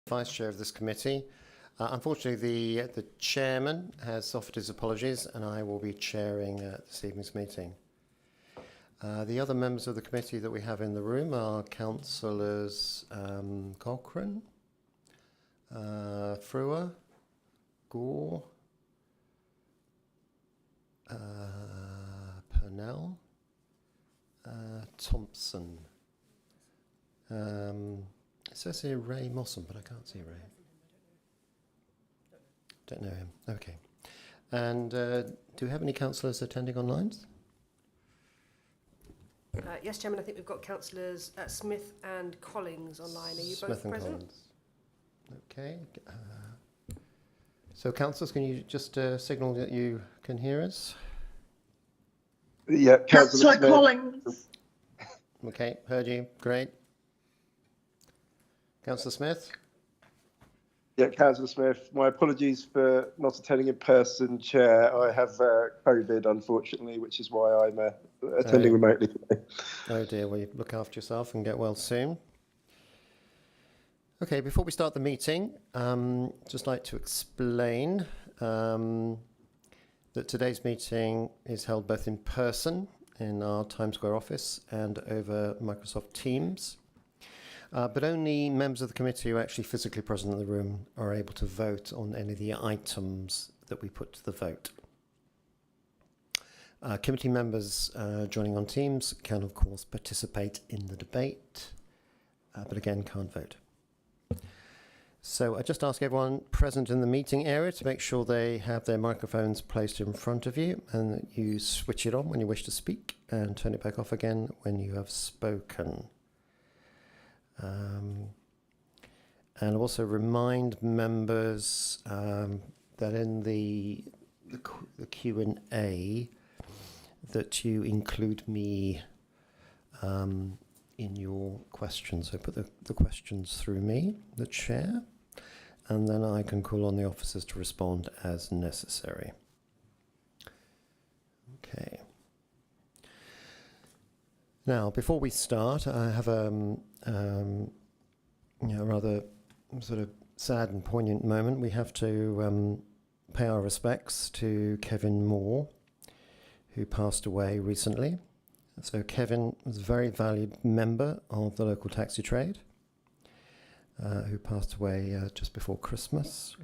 Vice Chair of this committee. Unfortunately, the Chairman has offered his apologies and I will be chairing this evening's meeting. The other members of the committee that we have in the room are Councillors Cochrane, Frewer, Gore, Purnell, Thompson. It says here Ray Mossam, but I can't see Ray. Don't know him. Okay. And do we have any councillors attending online? Yes, Chairman, I think we've got councillors Smith and Collins online. Are you Smith both and present? Collins. Okay. So, councillors, can you just signal that you can hear us? Yeah, Councillor Collins. Okay, heard you. Great. Councillor Smith? Yeah, Councillor Smith. My apologies for not attending in person, Chair. I have COVID, unfortunately, which is why I'm attending remotely today. Oh dear, well, you look after yourself and get well soon. Okay, before we start the meeting, just like to explain that today's meeting is held both in person in our Times Square office and over Microsoft Teams. But only members of the committee who are actually physically present in the room are able to vote on any of the items that we put to the vote. Committee members joining on Teams can, of course, participate in the debate, but again, can't vote. So I just ask everyone present in the meeting area to make sure they have their microphones placed in front of you and that you switch it on when you wish to speak and turn it back off again when you have spoken. And also remind members that in the Q&A that you include me in your questions. So put the questions through me, the chair, and then I can call on the officers to respond as necessary. Okay. Now, before we start, I have a rather sort of sad and poignant moment. We have to pay our respects to Kevin Moore, who passed away recently. So Kevin was a very valued member of the local taxi trade, who passed away just before Christmas.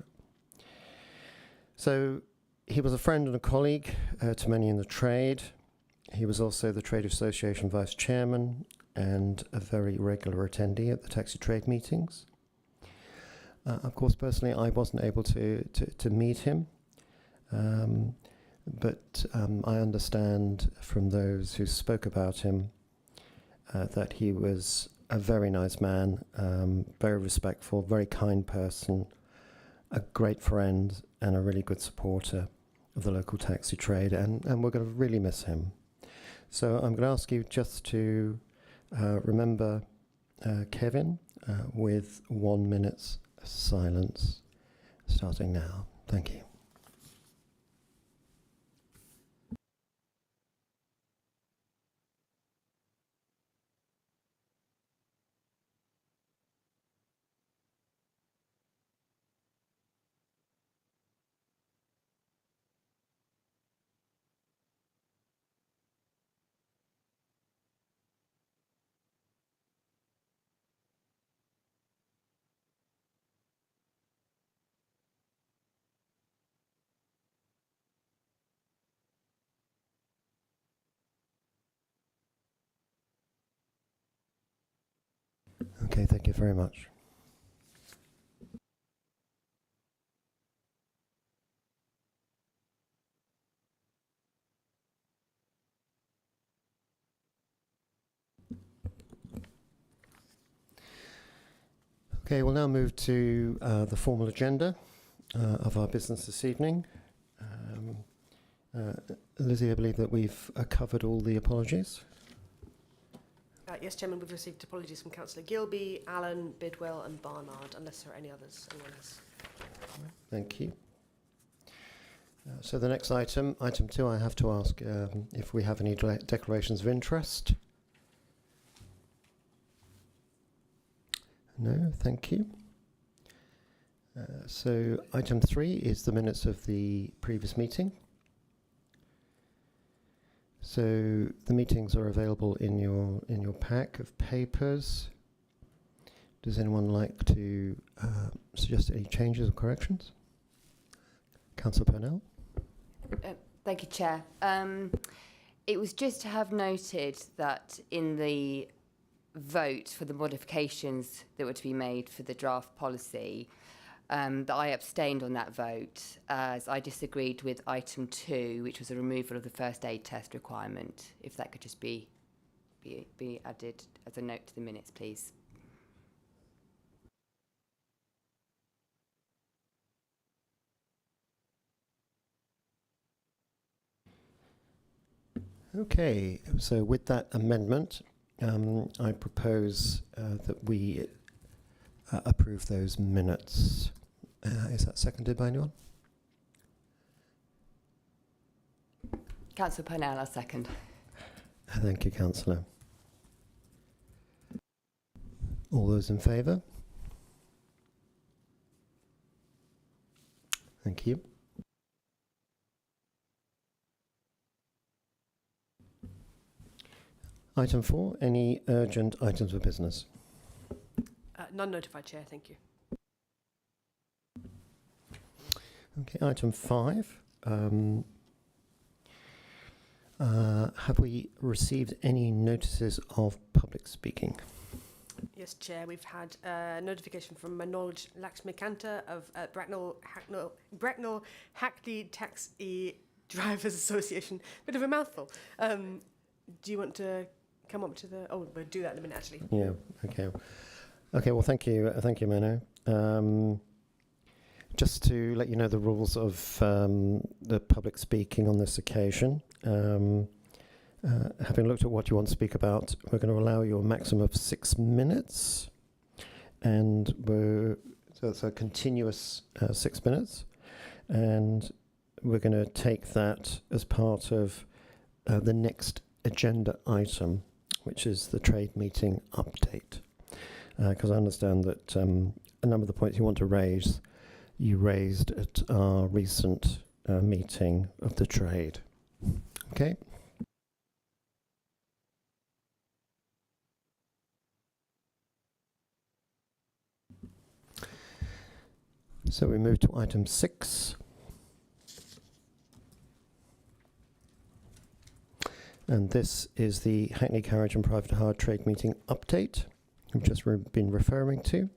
So he was a friend and a colleague to many in the trade. He was also the Trade Association Vice Chairman and a very regular attendee at the taxi trade meetings. Of course, personally, I wasn't able to meet him, but I understand from those who spoke about him that he was a very nice man, very respectful, very kind person, a great friend, and a really good supporter of the local taxi trade, and we're going to really miss him. So I'm going to ask you just to remember Kevin with 1 minute's silence, starting now. Thank you. Okay, thank you very much. Okay, we'll now move to the formal agenda of our business this evening. Lizzie, I believe that we've covered all the apologies. Yes, Chairman, we've received apologies from Councillor Gilby, Allen, Bidwell and Barnard, unless there are any others. Anyone else? Thank you. So the next item 2, I have to ask if we have any declarations of interest. No, thank you. So item 3 is the minutes of the previous meeting. So the meetings are available in your pack of papers. Does anyone like to suggest any changes or corrections? Councillor Purnell? Thank you, Chair. It was just to have noted that in the vote for the modifications that were to be made for the draft policy, that I abstained on that vote as I disagreed with item 2, which was a removal of the first aid test requirement. If that could just be added as a note to the minutes, please. Okay, so with that amendment, I propose that we approve those minutes. Is that seconded by anyone? Councillor Purnell, I'll second. Thank you, Councillor. All those in favour? Thank you. Item 4, any urgent items of business? None notified, Chair. Thank you. Okay, item 5. Have we received any notices of public speaking? Yes, Chair. We've had notification from Manoj Laxmikanta of Bracknell Hackney Taxi Drivers Association. Bit of a mouthful. Do you want to come up to the... Oh, we'll do that in a minute, actually. Yeah, okay. Okay, well, thank you, Mano. Just to let you know the rules of the public speaking on this occasion. Having looked at what you want to speak about, we're going to allow you a maximum of 6 minutes. And so it's a continuous 6 minutes. And we're going to take that as part of the next agenda item, which is the trade meeting update. Because I understand that a number of the points you want to raise, you raised at our recent meeting of the trade. Okay? So we move to item 6. And this is the Hackney Carriage and Private Hire Trade Meeting update I've just been referring to.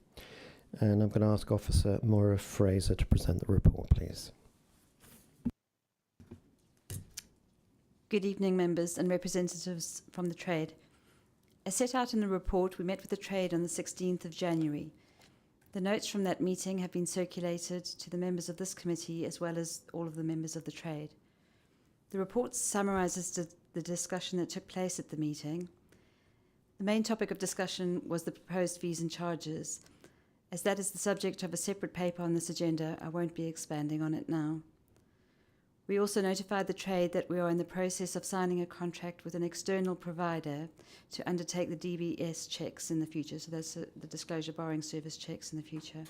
And I'm going to ask Officer Maura Fraser to present the report, please. Good evening, members and representatives from the trade. As set out in the report, we met with the trade on the 16th of January. The notes from that meeting have been circulated to the members of this committee as well as all of the members of the trade. The report summarises the discussion that took place at the meeting. The main topic of discussion was the proposed fees and charges. As that is the subject of a separate paper on this agenda, I won't be expanding on it now. We also notified the trade that we are in the process of signing a contract with an external provider to undertake the DBS checks in the future, so that's the disclosure borrowing service checks in the future.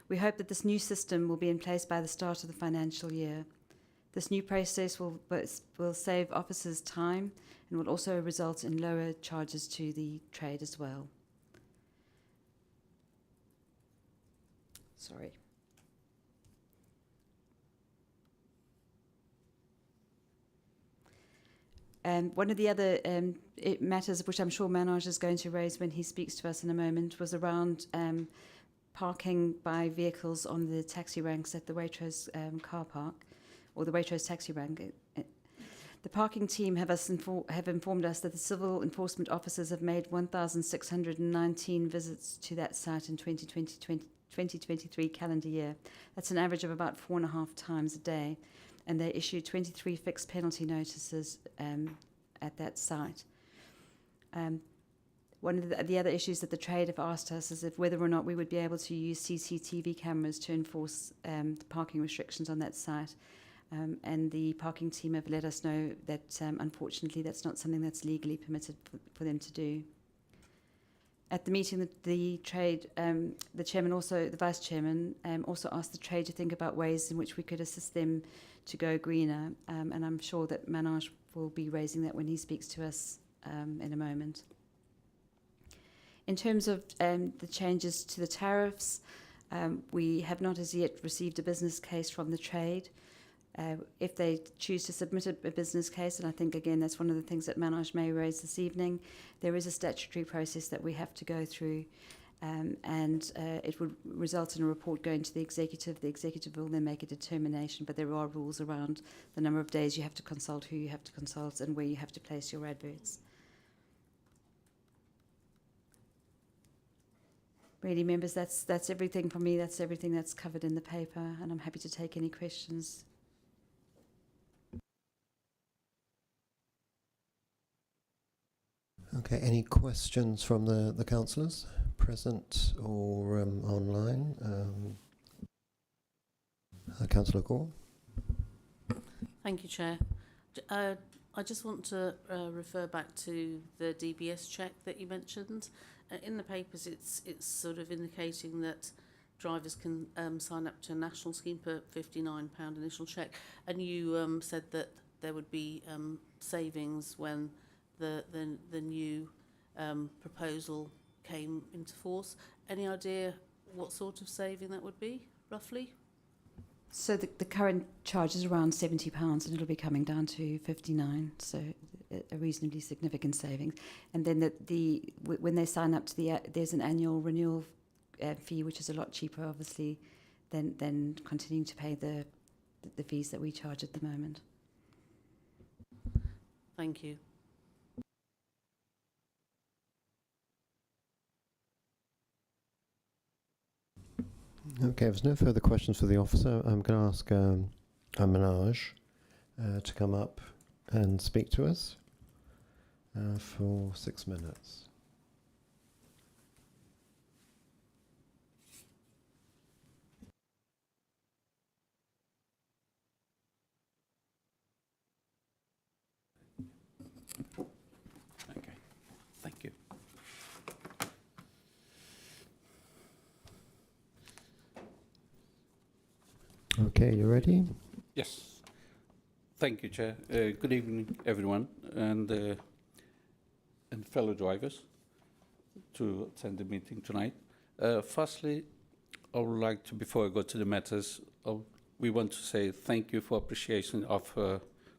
We hope that this new system will be in place by the start of the financial year. This new process will save officers time and will also result in lower charges to the trade as well. Sorry. One of the other matters which I'm sure Manoj is going to raise when he speaks to us in a moment was around parking by vehicles on the taxi ranks at the Waitrose car park, or the Waitrose taxi rank. The parking team have informed us that the civil enforcement officers have made 1,619 visits to that site in 2023 calendar year. That's an average of about 4.5 times a day. And they issued 23 fixed penalty notices at that site. One of the other issues that the trade have asked us is if whether or not we would be able to use CCTV cameras to enforce the parking restrictions on that site. And the parking team have let us know that unfortunately that's not something that's legally permitted for them to do. At the meeting, the chairman the vice chairman also asked the trade to think about ways in which we could assist them to go greener, and I'm sure that Manoj will be raising that when he speaks to us in a moment. In terms of the changes to the tariffs, we have not as yet received a business case from the trade. If they choose to submit a business case, and I think, again, that's one of the things that Manoj may raise this evening, there is a statutory process that we have to go through, and it would result in a report going to the executive. The executive will then make a determination, but there are rules around the number of days you have to consult, who you have to consult, and where you have to place your adverts. Really, members, that's everything from me. That's everything that's covered in the paper, and I'm happy to take any questions. Okay, any questions from the councillors present or online? Councillor Gore. Thank you, Chair. I just want to refer back to the DBS check that you mentioned. In the papers, it's sort of indicating that drivers can sign up to a national scheme for £59 initial check, and you said that there would be savings when the new proposal came into force. Any idea what sort of saving that would be, roughly? So the current charge is around £70, and it'll be coming down to 59. So a reasonably significant savings. And then when they sign up to there's an annual renewal fee, which is a lot cheaper, obviously, than continuing to pay the fees that we charge at the moment. Thank you. Okay, if there's no further questions for the officer, I'm going to ask Manoj to come up and speak to us for 6 minutes. Okay, thank you. Okay, you ready? Yes. Thank you, Chair. Good evening, everyone, and fellow drivers to attend the meeting tonight. Firstly, I would like to, before I go to the matters, we want to say thank you for appreciation of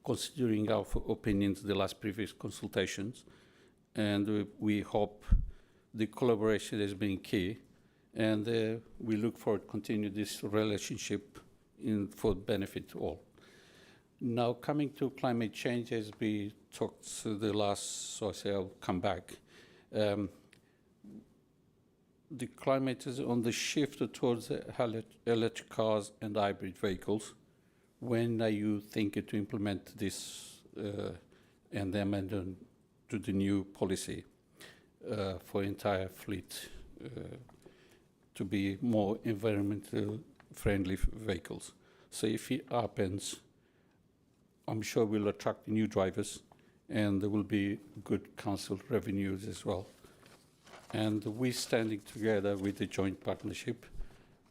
considering our opinions the last previous consultations, and we hope the collaboration has been key, and we look forward to continue this relationship for benefit to all. Now, coming to climate change, as we talked to the last, so I say I'll come back. The climate is on the shift towards electric cars and hybrid vehicles. When are you thinking to implement this and amend to the new policy for entire fleet to be more environmental friendly vehicles? So if it happens, I'm sure we'll attract new drivers, and there will be good council revenues as well. And we standing together with the joint partnership,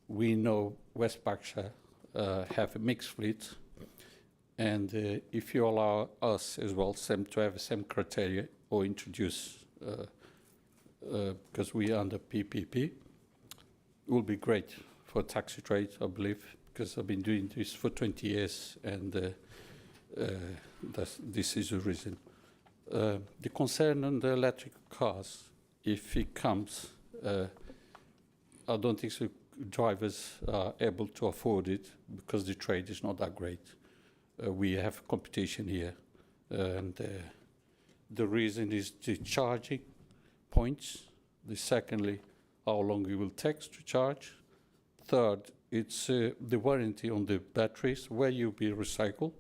we know West Berkshire have a mixed fleet, and if you allow us as well to have the same criteria or introduce, because we are under PPP, it will be great for taxi trade, I believe, because I've been doing this for 20 years, and this is the reason. The concern on the electric cars, if it comes, I don't think so drivers are able to afford it because the trade is not that great. We have competition here, and the reason is the charging points. Secondly, how long it will take to charge. Third, it's the warranty on the batteries, where you'll be recycled.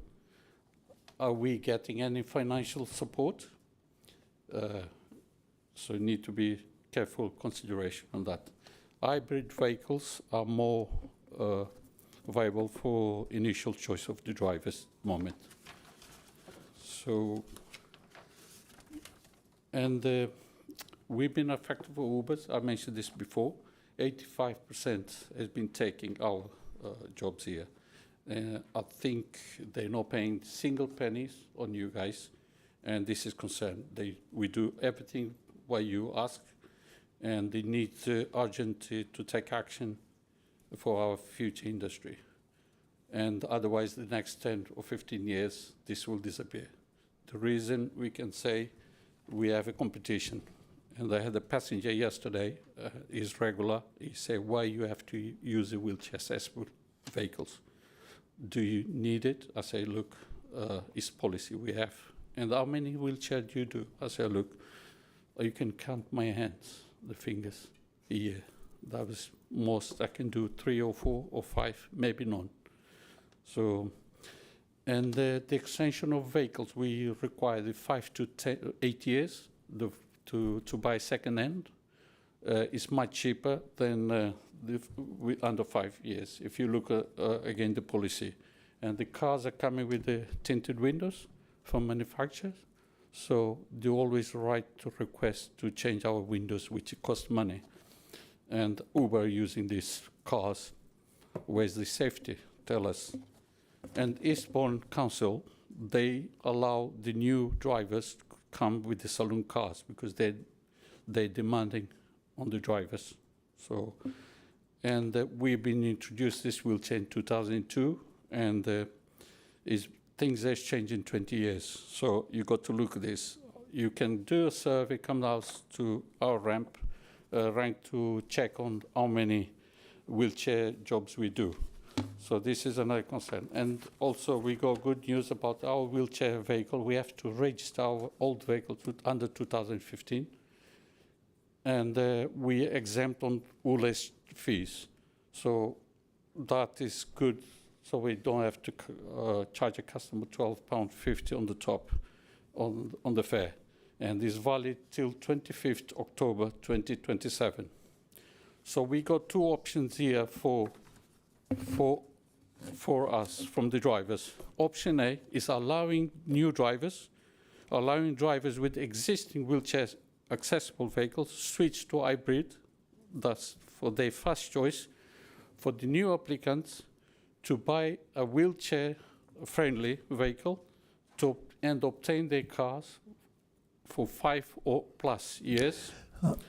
Are we getting any financial support? So you need to be careful consideration on that. Hybrid vehicles are more viable for initial choice of the drivers at the moment. So, and we've been affected for Ubers. I mentioned this before. 85% has been taking our jobs here. I think they're not paying single pennies on you guys, and this is concern. We do everything what you ask, and they need urgently to take action for our future industry. And otherwise, the next 10 or 15 years, this will disappear. The reason we can say we have a competition, and I had a passenger yesterday, he's regular, he said, why you have to use a wheelchair accessible vehicles? Do you need it? I say, look, it's policy we have. And how many wheelchairs do you do? I say, look, you can count my hands, the fingers, a year. That was most I can do, 3 or 4 or 5, maybe none. So, and the extension of vehicles, we require the 5 to 8 years to buy second hand. It's much cheaper than under 5 years. If you look at, again, the policy. And the cars are coming with the tinted windows from manufacturers. So they always right to request to change our windows, which costs money. And Uber using these cars, where's the safety? Tell us. And Eastbourne Council, they allow the new drivers to come with the saloon cars because they're demanding on the drivers. So, and we've been introduced this wheelchair in 2002, and things has changed in 20 years. So you got to look at this. You can do a survey, come out to our rank to check on how many wheelchair jobs we do. So this is another concern. And also we got good news about our wheelchair vehicle. We have to register our old vehicle under 2015. And we exempt on ULEZ fees. So that is good. So we don't have to charge a customer £12.50 on the top on the fare. And is valid till 25th October 2027. So we got two options here for us from the drivers. Option A is allowing drivers with existing wheelchair accessible vehicles switch to hybrid. That's for their first choice. For the new applicants to buy a wheelchair-friendly vehicle and obtain their cars for 5 or plus years.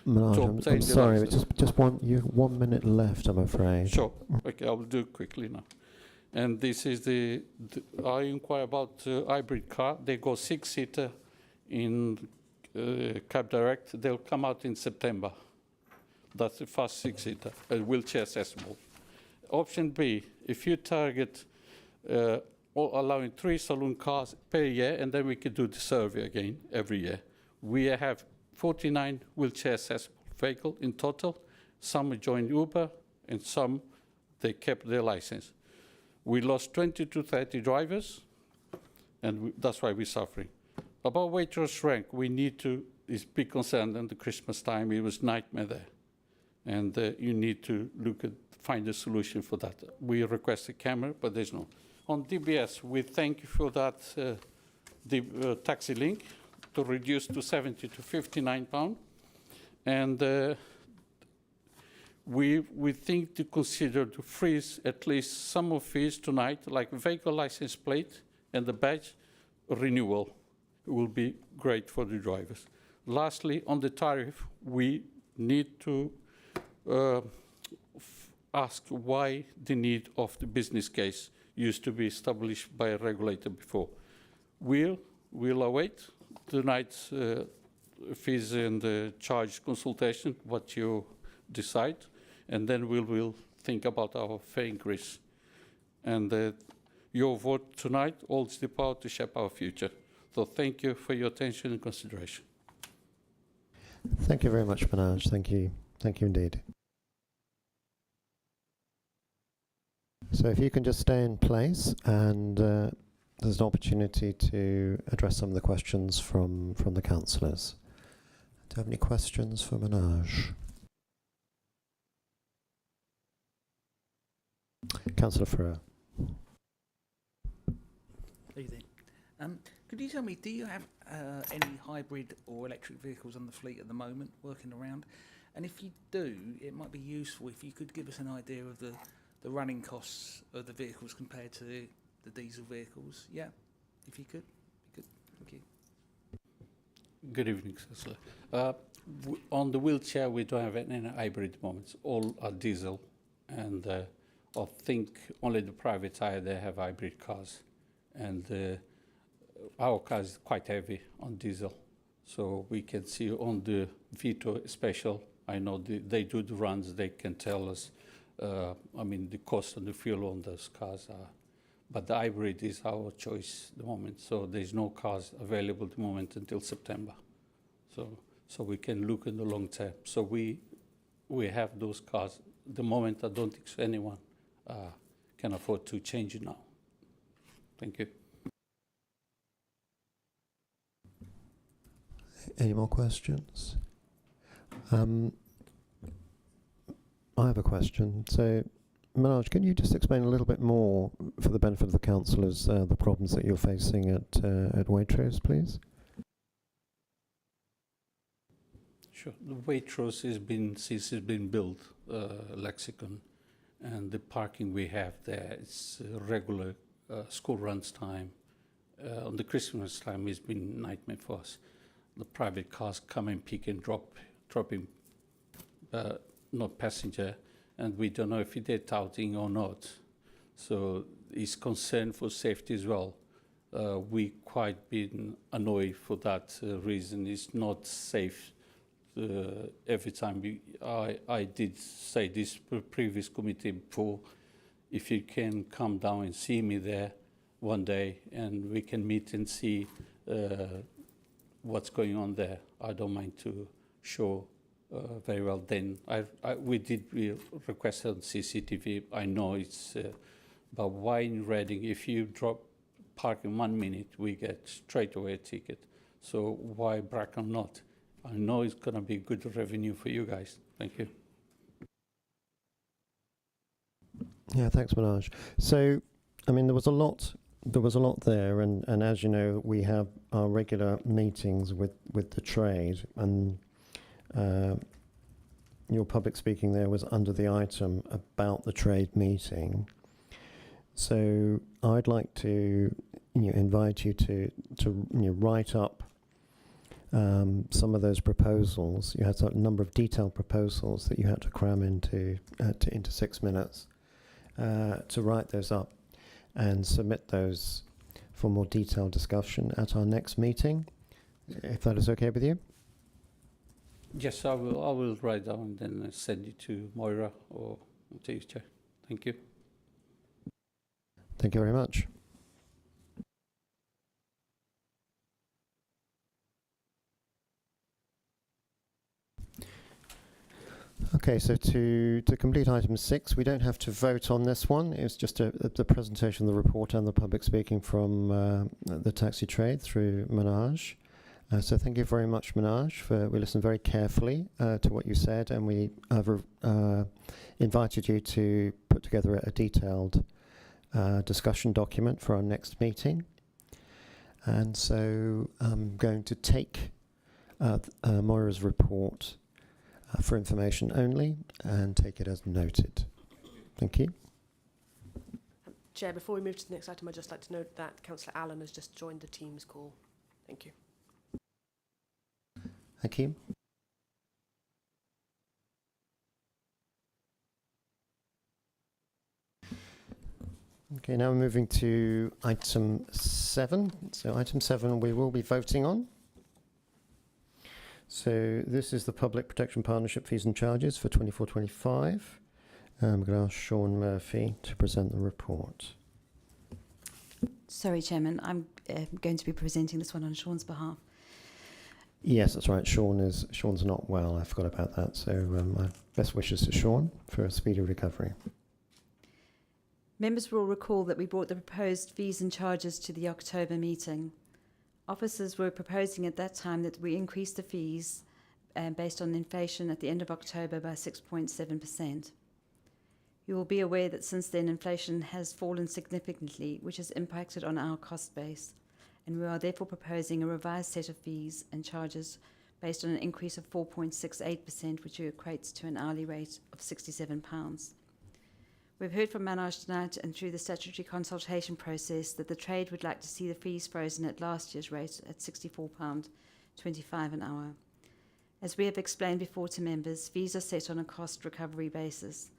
Manoj, I'm sorry, just 1 minute left, I'm afraid. Sure. Okay, I will do it quickly now. And this is I inquire about hybrid car. They go 6-seater in Cab Direct. They'll come out in September. That's the first 6-seater, wheelchair accessible. Option B, if you target allowing 3 saloon cars per year, and then we could do the survey again every year. We have 49 wheelchair accessible vehicles in total. Some joined Uber, and some they kept their license. We lost 20 to 30 drivers, and that's why we're suffering. About waitress rank, we need to, it's big concern, and the Christmas time, it was nightmare there. And you need to find a solution for that. We request a camera, but there's no. On DBS, we thank you for that taxi link to reduce to 70 to 59 pounds. And we think to consider to freeze at least some of fees tonight, like vehicle license plate and the badge renewal. It will be great for the drivers. Lastly, on the tariff, we need to ask why the need of the business case used to be established by a regulator before. We'll await tonight's fees and charge consultation, what you decide, and then we will think about our fare increase. And your vote tonight holds the power to shape our future. So thank you for your attention and consideration. Thank you very much, Manoj. Thank you. Thank you indeed. So if you can just stay in place, and there's an opportunity to address some of the questions from the councillors. Do you have any questions for Manoj? Councillor Ferrer. Evening. Could you tell me, do you have any hybrid or electric vehicles on the fleet at the moment working around? And if you do, it might be useful if you could give us an idea of the running costs of the vehicles compared to the diesel vehicles. Yeah, if you could. Good. Thank you. Good evening, Cecily. On the wheelchair, we don't have any hybrid moments. All are diesel, and I think only the private hire they have hybrid cars, and our car is quite heavy on diesel, so we can see on the Vito Special. I know they do the runs. They can tell us. I mean, the cost of the fuel on those cars are. But the hybrid is our choice at the moment, so there's no cars available at the moment until September. So we can look in the long term. So we have those cars. At the moment, I don't think anyone can afford to change it now. Thank you. Any more questions? I have a question. So, Manoj, can you just explain a little bit more, for the benefit of the councillors, the problems that you're facing at Waitrose, please? Sure. The Waitrose has been, since it's been built, Lexicon, and the parking we have there, it's regular school runs time. On the Christmas time, it's been a nightmare for us. The private cars come and pick and dropping not passenger, and we don't know if they're touting or not. So it's concern for safety as well. We quite been annoyed for that reason. It's not safe. Every time I did say this previous committee before, if you can come down and see me there one day and we can meet and see what's going on there, I don't mind to show very well. Then we did request on CCTV. I know it's, but why in Reading, if you park in 1 minute, we get straight away a ticket. So why Bracknell not? I know it's going to be good revenue for you guys. Thank you. Yeah, thanks, Manoj. So, I mean, there was a lot there, and as you know, we have our regular meetings with the trade, and your public speaking there was under the item about the trade meeting. So I'd like to invite you to write up some of those proposals. You had a number of detailed proposals that you had to cram into 6 minutes, to write those up and submit those for more detailed discussion at our next meeting, if that is okay with you. Yes, I will write down and then send it to Moira or to you, Chair. Thank you. Thank you very much. Okay, so to complete item 6, we don't have to vote on this one. It's just the presentation of the report and the public speaking from the taxi trade through Manoj. So thank you very much, Manoj. We listened very carefully to what you said, and we have invited you to put together a detailed discussion document for our next meeting. And so I'm going to take Moira's report for information only and take it as noted. Thank you. Chair, before we move to the next item, I'd just like to note that Councillor Allen has just joined the Teams call. Thank you. Thank you. Okay, now we're moving to item 7. So item 7 we will be voting on. So this is the Public Protection Partnership fees and charges for 24-25. I'm going to ask Sean Murphy to present the report. Sorry, Chairman, I'm going to be presenting this one on Sean's behalf. Yes, that's right. Sean's not well. I forgot about that. So my best wishes to Sean for a speedy recovery. Members will recall that we brought the proposed fees and charges to the October meeting. Officers were proposing at that time that we increase the fees based on inflation at the end of October by 6.7%. You will be aware that since then inflation has fallen significantly, which has impacted on our cost base, and we are therefore proposing a revised set of fees and charges based on an increase of 4.68%, which equates to an hourly rate of £67. We've heard from Manoj tonight and through the statutory consultation process that the trade would like to see the fees frozen at last year's rate at £64.25 an hour. As we have explained before to members, fees are set on a cost recovery basis.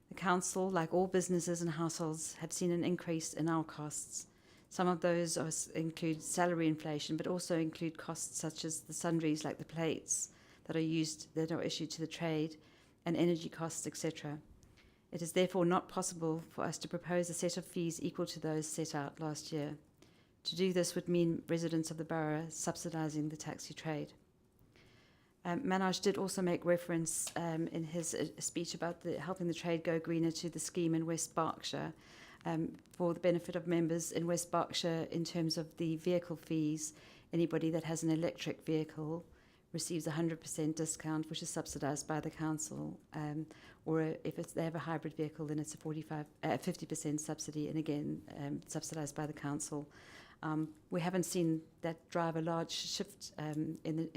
The council, like all businesses and households, have seen an increase in our costs. Some of those include salary inflation, but also include costs such as the sundries like the plates that are issued to the trade, and energy costs, etc. It is therefore not possible for us to propose a set of fees equal to those set out last year. To do this would mean residents of the borough subsidising the taxi trade. Manoj did also make reference in his speech about helping the trade go greener to the scheme in West Berkshire for the benefit of members in West Berkshire in terms of the vehicle fees. Anybody that has an electric vehicle receives a 100% discount, which is subsidised by the council, or if they have a hybrid vehicle, then it's a 50% subsidy, and again subsidised by the council. We haven't seen that drive a large shift in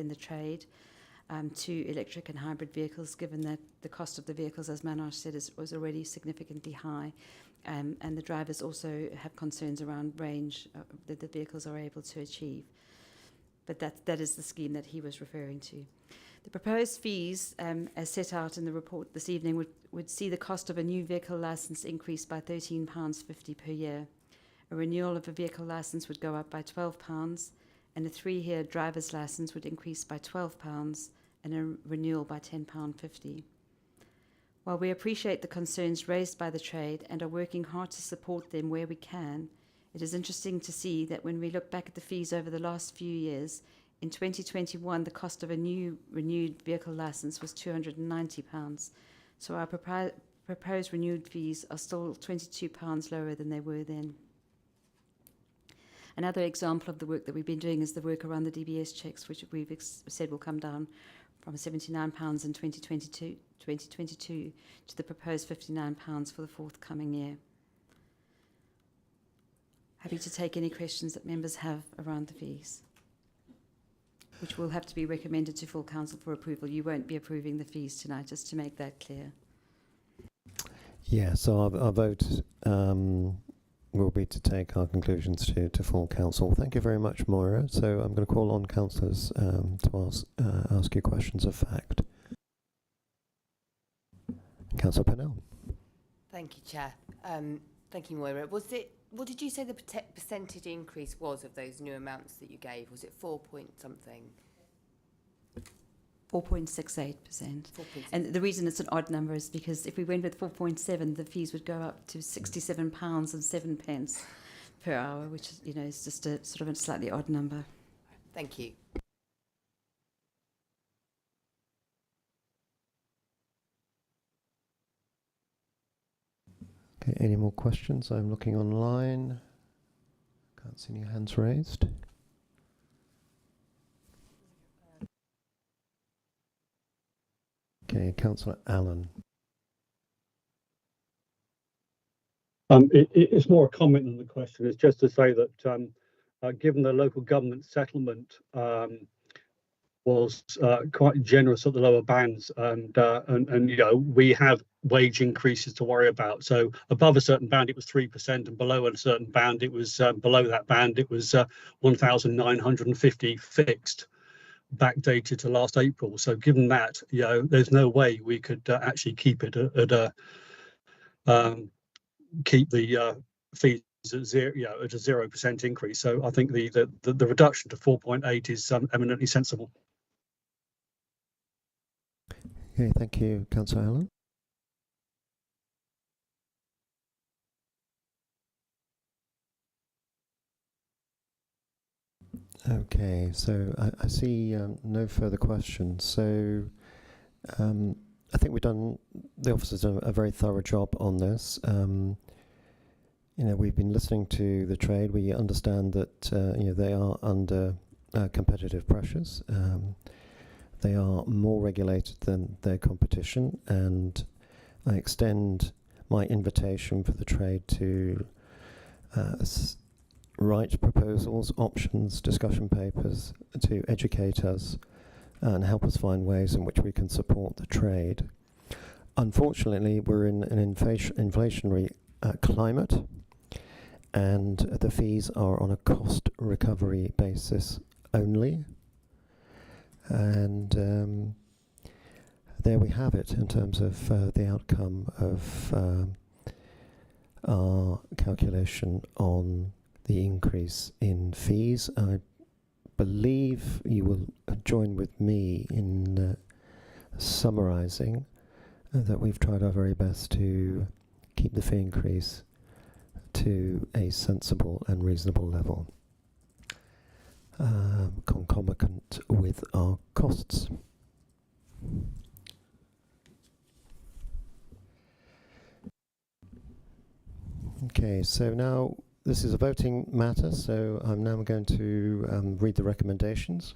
the trade to electric and hybrid vehicles, given that the cost of the vehicles, as Manoj said, was already significantly high, and the drivers also have concerns around range that the vehicles are able to achieve. But that is the scheme that he was referring to. The proposed fees, as set out in the report this evening, would see the cost of a new vehicle licence increase by £13.50 per year. A renewal of a vehicle licence would go up by £12, and a 3-year driver's licence would increase by £12 and a renewal by £10.50. While we appreciate the concerns raised by the trade and are working hard to support them where we can, it is interesting to see that when we look back at the fees over the last few years, in 2021 the cost of a new renewed vehicle licence was £290, so our proposed renewed fees are still £22 lower than they were then. Another example of the work that we've been doing is the work around the DBS checks, which we've said will come down from £79 in 2022 to the proposed £59 for the forthcoming year. Happy to take any questions that members have around the fees, which will have to be recommended to full council for approval. You won't be approving the fees tonight, just to make that clear. Yeah, so our vote will be to take our conclusions to full council. Thank you very much, Moira. So I'm going to call on councillors to ask you questions of fact. Councillor Pennell. Thank you, Chair. Thank you, Moira. What did you say the percentage increase was of those new amounts that you gave? Was it 4 point something? 4.68%. And the reason it's an odd number is because if we went with 4.7, the fees would go up to £67.07 per hour, which is just a sort of a slightly odd number. Thank you. Okay, any more questions? I'm looking online. Can't see any hands raised. Okay, Councillor Allen. It's more a comment than the question. It's just to say that given the local government settlement was quite generous at the lower bands, and we have wage increases to worry about. So above a certain band it was 3%, and below a certain band it was below that band it was 1,950 fixed, backdated to last April. So given that, there's no way we could actually keep it at a keep the fees at zero, at a 0% increase. So I think the reduction to 4.8 is eminently sensible. Okay, thank you, Councillor Allen. Okay, so I see no further questions. So I think the officers done a very thorough job on this. We've been listening to the trade. We understand that they are under competitive pressures. They are more regulated than their competition, and I extend my invitation for the trade to write proposals, options, discussion papers to educate us and help us find ways in which we can support the trade. Unfortunately, we're in an inflationary climate, and the fees are on a cost recovery basis only. And there we have it in terms of the outcome of our calculation on the increase in fees. I believe you will join with me in summarising that we've tried our very best to keep the fee increase to a sensible and reasonable level, concomitant with our costs. Okay, so now this is a voting matter, so I'm now going to read the recommendations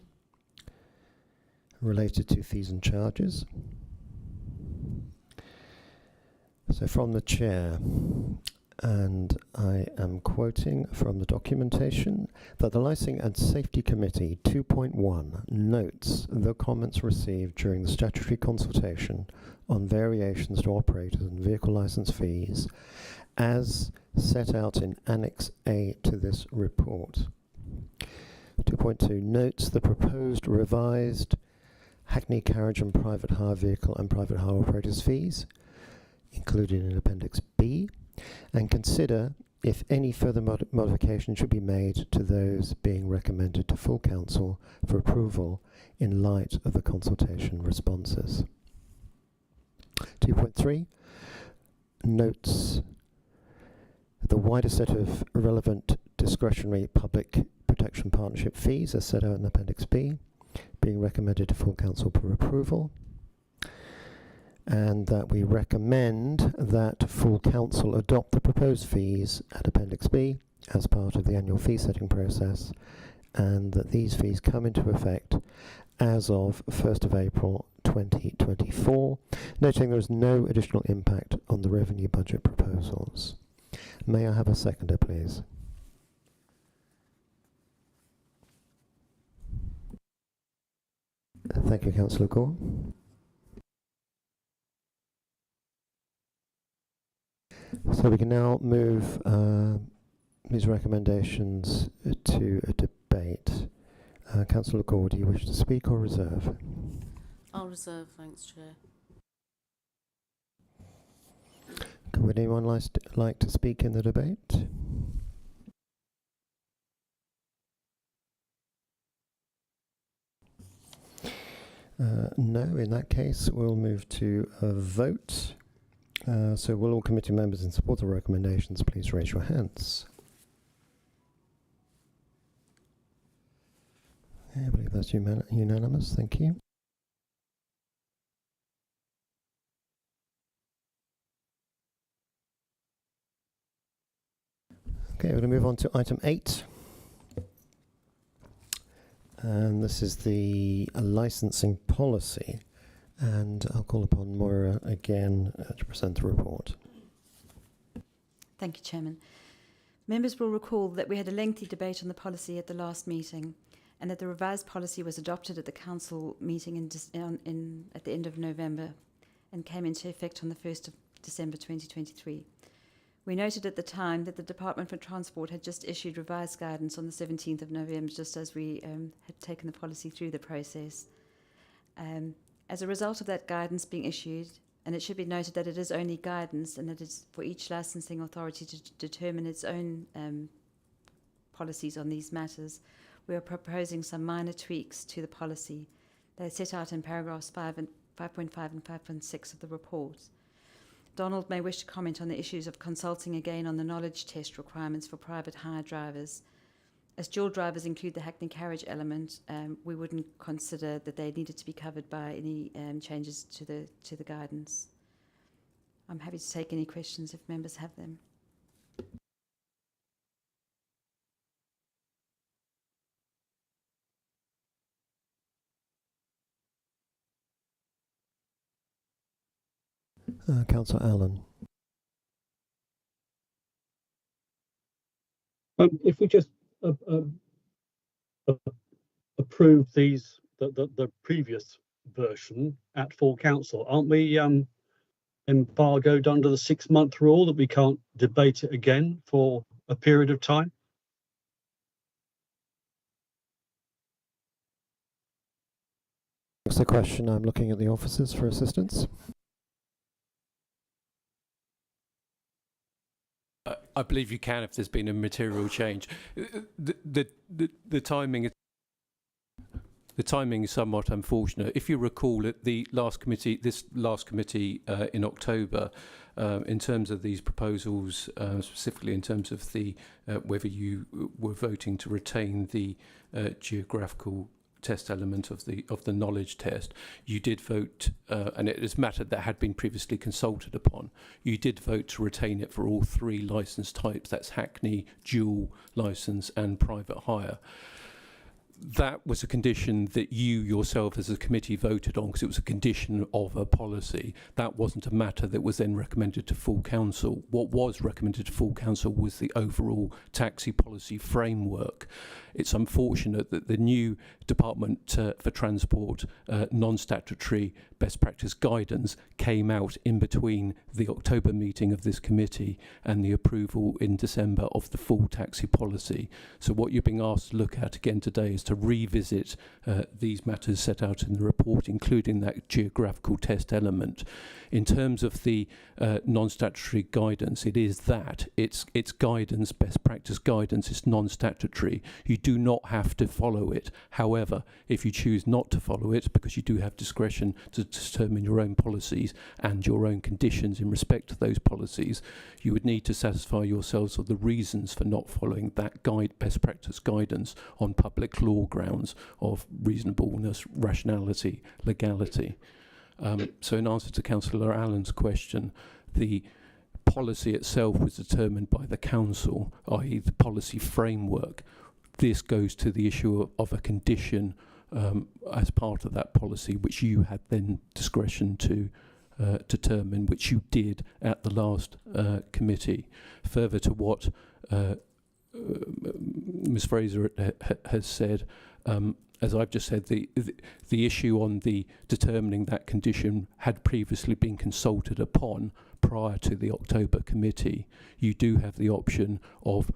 related to fees and charges. So from the chair, and I am quoting from the documentation, that the Licensing and Safety Committee 2.1 notes the comments received during the statutory consultation on variations to operators and vehicle licence fees as set out in Annex A to this report. 2.2 notes the proposed revised Hackney carriage and private hire vehicle and private hire operators fees included in Appendix B, and consider if any further modification should be made to those being recommended to full council for approval in light of the consultation responses. 2.3 notes the wider set of relevant discretionary public protection partnership fees as set out in Appendix B being recommended to full council for approval, and that we recommend that full council adopt the proposed fees at Appendix B as part of the annual fee setting process, and that these fees come into effect as of 1st of April 2024, noting there is no additional impact on the revenue budget proposals. May I have a seconder, please? Thank you, Councillor Gore. So we can now move these recommendations to a debate. Councillor Gore, do you wish to speak or reserve? I'll reserve, thanks, Chair. Would anyone like to speak in the debate? No, in that case we'll move to a vote. So will all committee members in support of the recommendations please raise your hands. I believe that's unanimous, thank you. Okay, we're going to move on to item 8. And this is the licensing policy. And I'll call upon Moira again to present the report. Thank you, Chairman. Members will recall that we had a lengthy debate on the policy at the last meeting, and that the revised policy was adopted at the council meeting at the end of November and came into effect on the 1st of December 2023. We noted at the time that the Department for Transport had just issued revised guidance on the 17th of November, just as we had taken the policy through the process. As a result of that guidance being issued, and it should be noted that it is only guidance and that it's for each licensing authority to determine its own policies on these matters, we are proposing some minor tweaks to the policy. They're set out in paragraphs 5.5 and 5.6 of the report. Donald may wish to comment on the issues of consulting again on the knowledge test requirements for private hire drivers. As dual drivers include the Hackney carriage element, we wouldn't consider that they needed to be covered by any changes to the guidance. I'm happy to take any questions if members have them. Councillor Allen. If we just approve the previous version at full council, aren't we embargoed under the 6-month rule that we can't debate it again for a period of time? Thanks for the question. I'm looking at the officers for assistance. I believe you can if there's been a material change. The timing. The timing is somewhat unfortunate. If you recall, at this last committee in October, in terms of these proposals, specifically in terms of the whether you were voting to retain the geographical test element of the knowledge test, you did vote, and it is a matter that had been previously consulted upon. You did vote to retain it for all 3 licence types. That's Hackney, dual licence, and private hire. That was a condition that you yourself as a committee voted on because it was a condition of a policy. That wasn't a matter that was then recommended to full council. What was recommended to full council was the overall taxi policy framework. It's unfortunate that the new Department for Transport non-statutory best practice guidance came out in between the October meeting of this committee and the approval in December of the full taxi policy. So what you're being asked to look at again today is to revisit these matters set out in the report, including that geographical test element. In terms of the non-statutory guidance, it is that. It's guidance, best practice guidance. It's non-statutory. You do not have to follow it. However, if you choose not to follow it, because you do have discretion to determine your own policies and your own conditions in respect to those policies, you would need to satisfy yourselves of the reasons for not following that best practice guidance on public law grounds of reasonableness, rationality, legality. So in answer to Councillor Allen's question, the policy itself was determined by the council, i.e. the policy framework. This goes to the issue of a condition as part of that policy, which you had then discretion to determine, which you did at the last committee. Further to what Ms Fraser has said, as I've just said, the issue on the determining that condition had previously been consulted upon prior to the October committee. You do have the option of,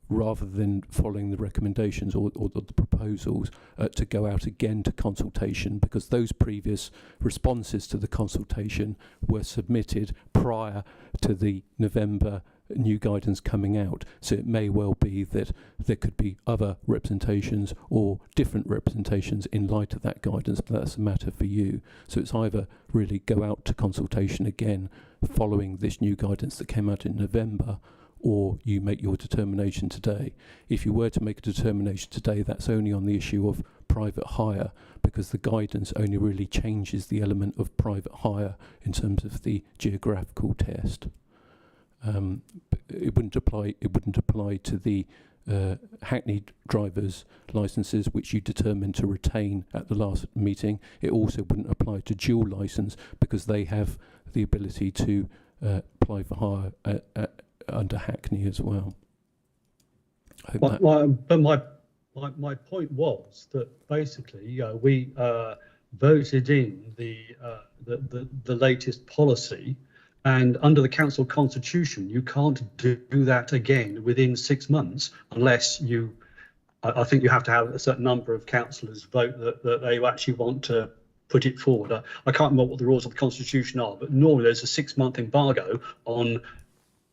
rather than following the recommendations or the proposals, to go out again to consultation, because those previous responses to the consultation were submitted prior to the November new guidance coming out. So it may well be that there could be other representations or different representations in light of that guidance, but that's a matter for you. So it's either really go out to consultation again following this new guidance that came out in November, or you make your determination today. If you were to make a determination today, that's only on the issue of private hire, because the guidance only really changes the element of private hire in terms of the geographical test. It wouldn't apply to the Hackney drivers' licences, which you determined to retain at the last meeting. It also wouldn't apply to dual licence, because they have the ability to apply for hire under Hackney as well. But my point was that basically, we voted in the latest policy, and under the council constitution, you can't do that again within 6 months unless you. I think you have to have a certain number of councillors vote that they actually want to put it forward. I can't remember what the rules of the constitution are, but normally there's a 6-month embargo on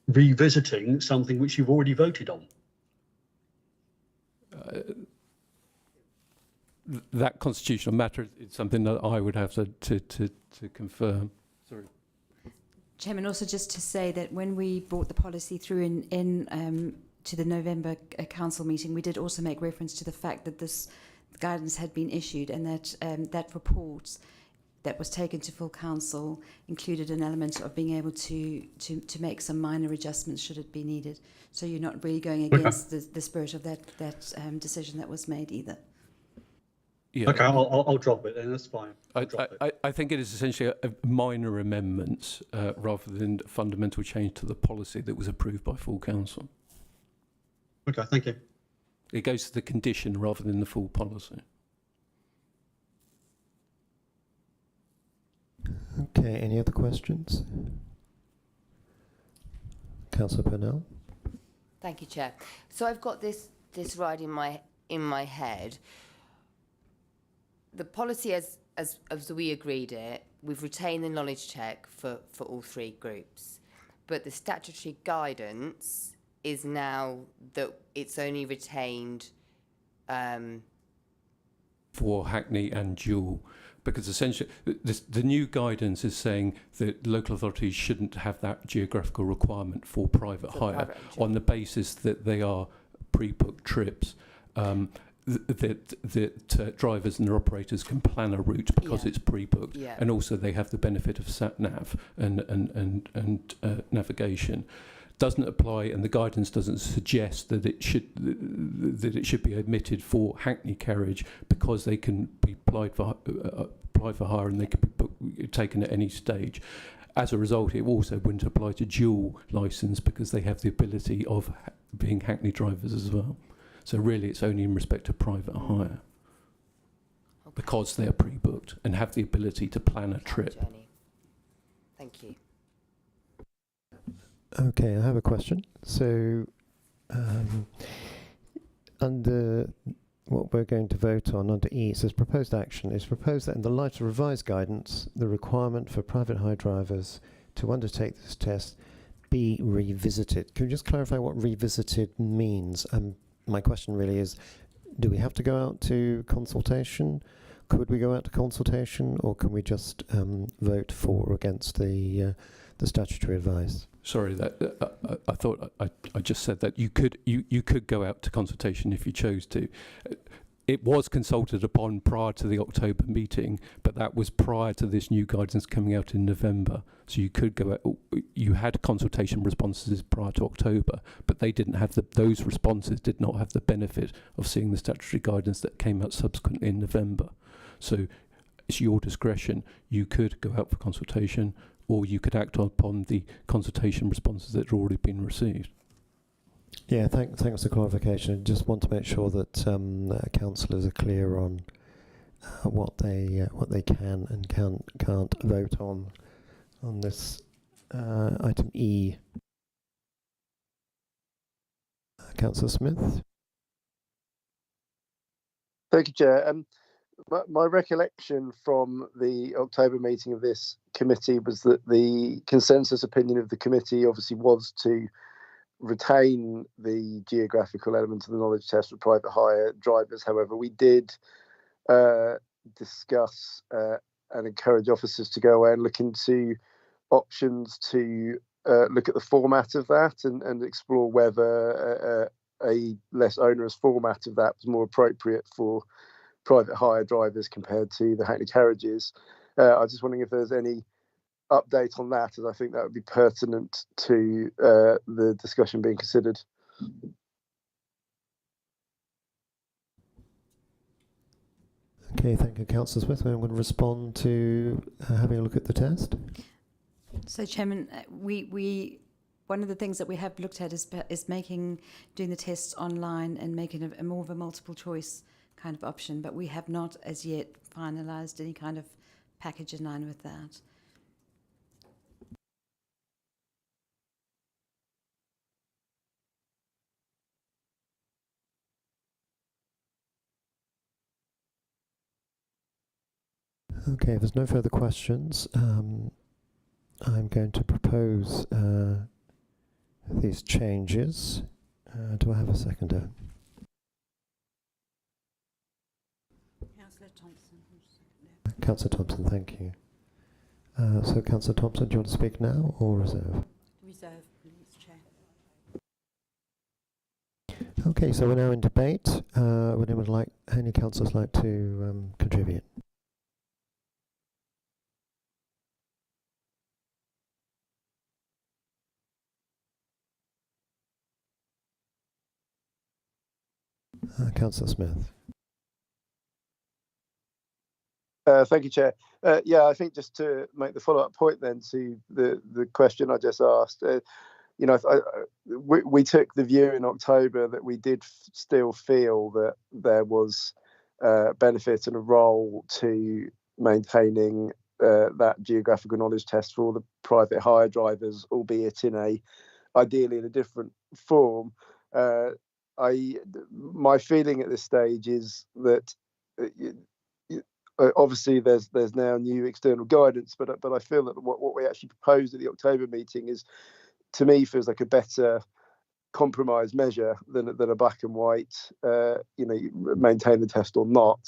revisiting something which you've already voted on. That constitutional matter is something that I would have to confirm. Sorry. Chairman, also just to say that when we brought the policy through to the November council meeting, we did also make reference to the fact that this guidance had been issued, and that that report that was taken to full council included an element of being able to make some minor adjustments should it be needed. So you're not really going against the spirit of that decision that was made either. Yeah. Okay, I'll drop it, and that's fine. I think it is essentially a minor amendment rather than a fundamental change to the policy that was approved by full council. Okay, thank you. It goes to the condition rather than the full policy. Okay, any other questions? Councillor Purnell? Thank you, Chair. So I've got this right in my head. The policy as we agreed it, we've retained the knowledge check for all three groups. But the statutory guidance is now that it's only retained for Hackney and Dual, because essentially the new guidance is saying that local authorities shouldn't have that geographical requirement for private hire on the basis that they are pre-booked trips. That drivers and operators can plan a route because it's pre-booked, and also they have the benefit of sat nav and navigation. Doesn't apply, and the guidance doesn't suggest that it should be admitted for Hackney carriage because they can be applied for hire and they can be taken at any stage. As a result, it also wouldn't apply to dual licence because they have the ability of being Hackney drivers as well. So really, it's only in respect to private hire because they are pre-booked and have the ability to plan a trip. Thank you. Okay, I have a question. So, under what we're going to vote on, under E, it says proposed action. It's proposed that in the light of revised guidance, the requirement for private hire drivers to undertake this test be revisited. Can you just clarify what revisited means? My question really is, do we have to go out to consultation? Could we go out to consultation, or can we just vote for or against the statutory advice? Sorry, that I thought I just said that you could go out to consultation if you chose to. It was consulted upon prior to the October meeting, but that was prior to this new guidance coming out in November. So you could go out. You had consultation responses prior to October, but they didn't have those responses did not have the benefit of seeing the statutory guidance that came out subsequently in November. So it's your discretion. You could go out for consultation, or you could act upon the consultation responses that had already been received. Yeah, thanks for the clarification. I just want to make sure that councillors are clear on what they can and can't vote on this item E. Councillor Smith. Thank you, Chair. My recollection from the October meeting of this committee was that the consensus opinion of the committee obviously was to retain the geographical element of the knowledge test for private hire drivers. However, we did discuss and encourage officers to go away and look into options to look at the format of that and explore whether a less onerous format of that was more appropriate for private hire drivers compared to the Hackney carriages. I was just wondering if there's any update on that, as I think that would be pertinent to the discussion being considered. Okay, thank you, Councillor Smith. I'm going to respond to having a look at the test. So, Chairman, we one of the things that we have looked at is doing the tests online and making a more of a multiple choice kind of option, but we have not as yet finalised any kind of package in line with that. Okay, if there's no further questions, I'm going to propose these changes. Do I have a seconder? Councillor Thompson. Councillor Thompson, thank you. So, Councillor Thompson, do you want to speak now or reserve? Reserve, please, Chair. Okay, so we're now in debate. Would any councillors like to contribute? Councillor Smith. Thank you, Chair. I think just to make the follow-up point then to the question I just asked, you know, we took the view in October that we did still feel that there was benefit and a role to maintaining that geographical knowledge test for the private hire drivers, albeit ideally in a different form. My feeling at this stage is that obviously there's now new external guidance, but I feel that what we actually proposed at the October meeting is, to me, feels like a better compromise measure than a black and white, maintain the test or not,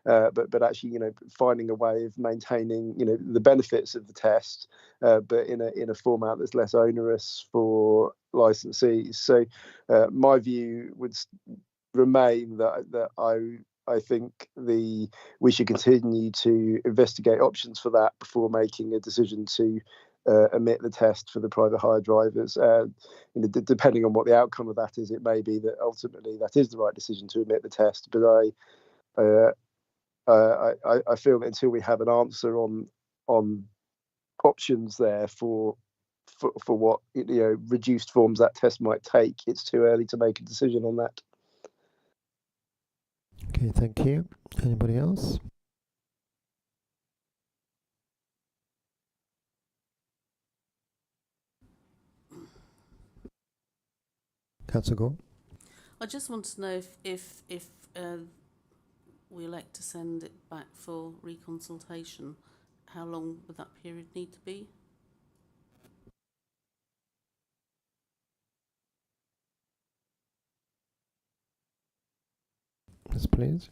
but actually, finding a way of maintaining, the benefits of the test, but in a format that's less onerous for licensees. So my view would remain that I think we should continue to investigate options for that before making a decision to omit the test for the private hire drivers. Depending on what the outcome of that is, it may be that ultimately that is the right decision to omit the test. But I feel that until we have an answer on options there for what reduced forms that test might take, it's too early to make a decision on that. Okay, thank you. Anybody else? Councillor Gore? I just want to know if we elect to send it back for reconsultation, how long would that period need to be? Yes, please.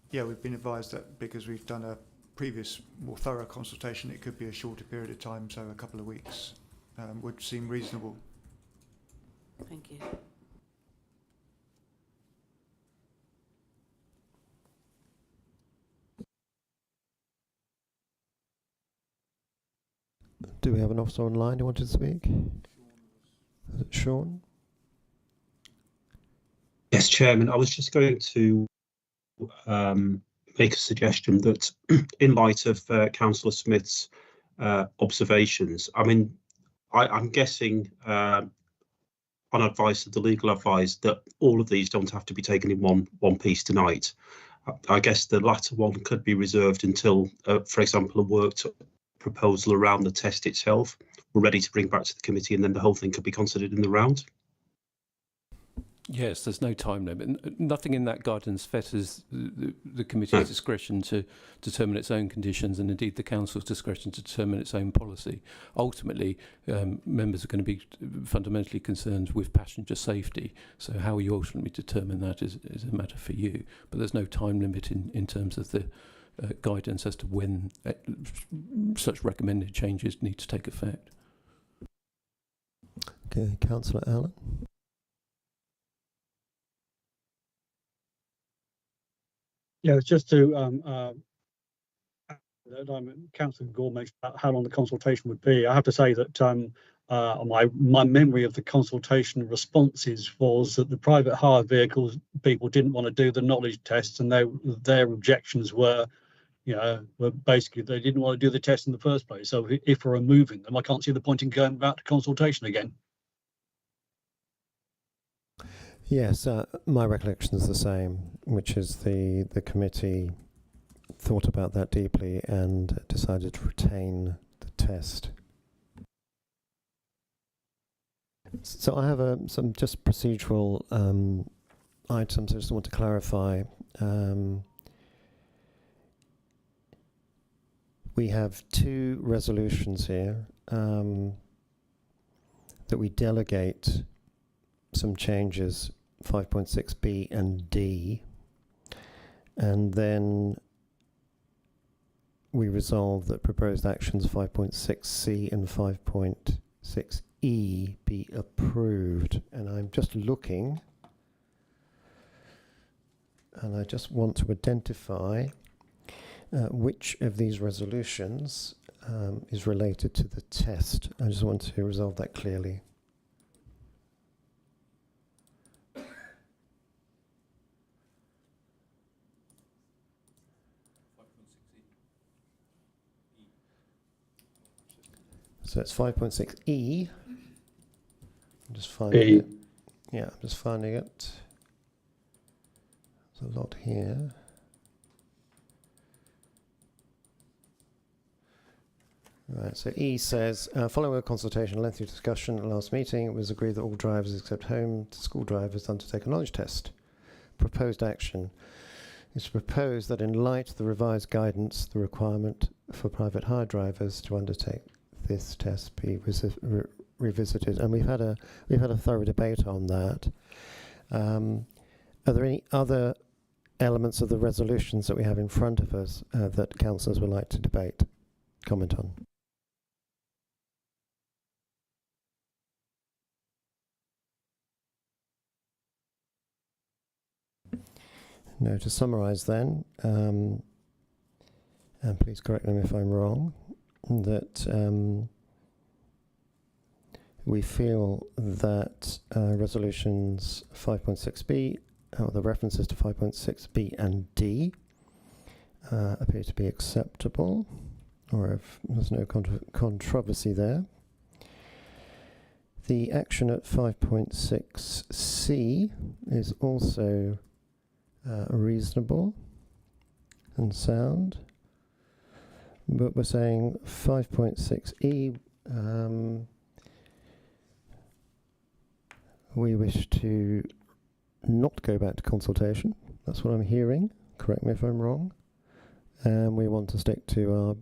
Yeah, we've been advised that because we've done a previous more thorough consultation, it could be a shorter period of time, so a couple of weeks would seem reasonable. Thank you. Do we have an officer online who wanted to speak? Is it Sean? Yes, Chairman. I was just going to make a suggestion that in light of Councillor Smith's observations, I mean, I'm guessing on advice of the legal advice that all of these don't have to be taken in one piece tonight. I guess the latter one could be reserved until, for example, a worked proposal around the test itself we're ready to bring back to the committee, and then the whole thing could be considered in the round. Yes, there's no time limit. Nothing in that guidance fetters the committee's discretion to determine its own conditions, and indeed the council's discretion to determine its own policy. Ultimately, members are going to be fundamentally concerned with passenger safety. So how you ultimately determine that is a matter for you. But there's no time limit in terms of the guidance as to when such recommended changes need to take effect. Okay, Councillor Allen. Yeah, it's just to Councillor Gore mentioned about how long the consultation would be. I have to say that my memory of the consultation responses was that the private hire vehicles people didn't want to do the knowledge tests, and their objections were basically they didn't want to do the test in the first place. So if we're removing them, I can't see the point in going back to consultation again. Yes, my recollection is the same, which is the committee thought about that deeply and decided to retain the test. So I have some just procedural items I just want to clarify. We have two resolutions here that we delegate some changes, 5.6b and d, and then we resolve that proposed actions 5.6c and 5.6e be approved. And I'm just looking, and I just want to identify which of these resolutions is related to the test. I just want to resolve that clearly. So it's 5.6e, just finding E. it. Yeah, I'm just finding it. There's a lot here. Right, so E says, following a consultation and lengthy discussion at the last meeting, it was agreed that all drivers except home to school drivers undertake a knowledge test. Proposed action is to propose that in light of the revised guidance, the requirement for private hire drivers to undertake this test be revisited. And we've had a thorough debate on that. Are there any other elements of the resolutions that we have in front of us that councillors would like to comment on? No, to summarise then, and please correct me if I'm wrong, that we feel that resolutions 5.6b, the references to 5.6b and d appear to be acceptable, or if there's no controversy there. The action at 5.6c is also reasonable and sound, but we're saying 5.6e, we wish to not go back to consultation. That's what I'm hearing. Correct me if I'm wrong. And we want to stick to our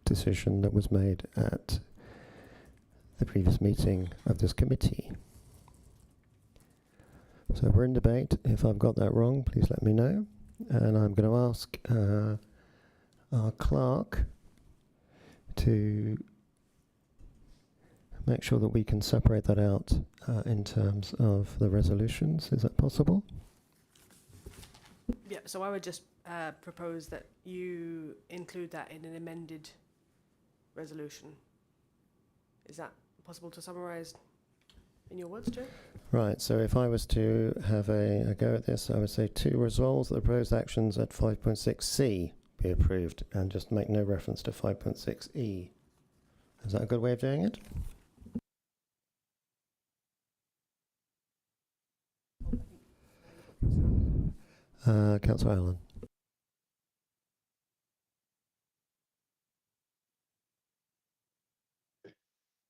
decision that was made at the previous meeting of this committee. So we're in debate. If I've got that wrong, please let me know. And I'm going to ask our clerk to make sure that we can separate that out in terms of the resolutions. Is that possible? Yeah, so I would just propose that you include that in an amended resolution. Is that possible to summarise in your words, Joe? Right, so if I was to have a go at this, I would say to resolve that the proposed actions at 5.6c be approved and just make no reference to 5.6e. Is that a good way of doing it? Councillor Allen.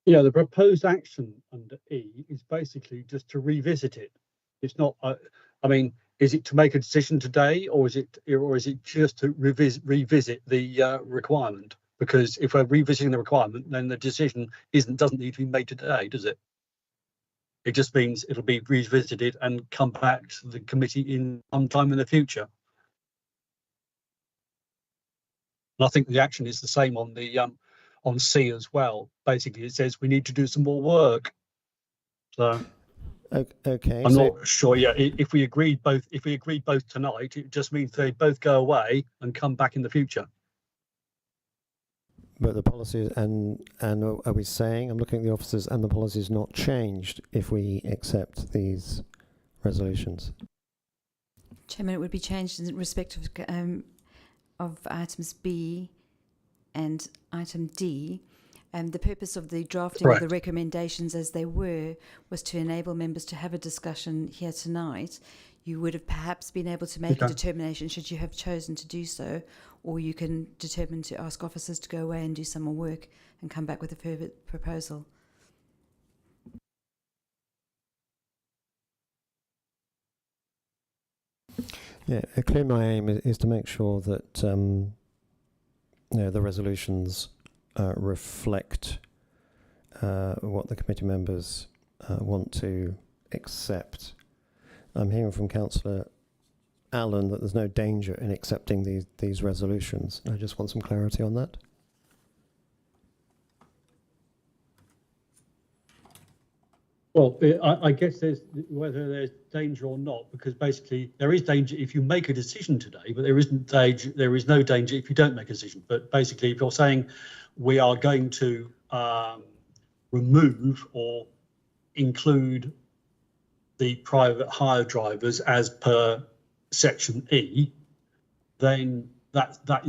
Yeah, the proposed action under E is basically just to revisit it. It's not. I mean, is it to make a decision today, or is it just to revisit the requirement? Because if we're revisiting the requirement, then the decision doesn't need to be made today, does it? It just means it'll be revisited and come back to the committee in some time in the future. And I think the action is the same on the on C as well. Basically, it says we need to do some more work. So okay, I'm not sure. Yeah, if we agreed both tonight, it just means they both go away and come back in the future. But the policy and are we saying, I'm looking at the officers, and the policy is not changed if we accept these resolutions? Chairman, it would be changed in respect of items B and item D. The purpose of the drafting of the recommendations as they were was to enable members to have a discussion here tonight. You would have perhaps been able to make a determination should you have chosen to do so, or you can determine to ask officers to go away and do some more work and come back with a further proposal. Yeah, clearly my aim is to make sure that the resolutions reflect what the committee members want to accept. I'm hearing from Councillor Allen that there's no danger in accepting these resolutions. I just want some clarity on that. Well, I guess there's whether there's danger or not, because basically there is danger if you make a decision today, but there isn't danger. There is no danger if you don't make a decision. But basically, if you're saying we are going to remove or include the private hire drivers as per section E, then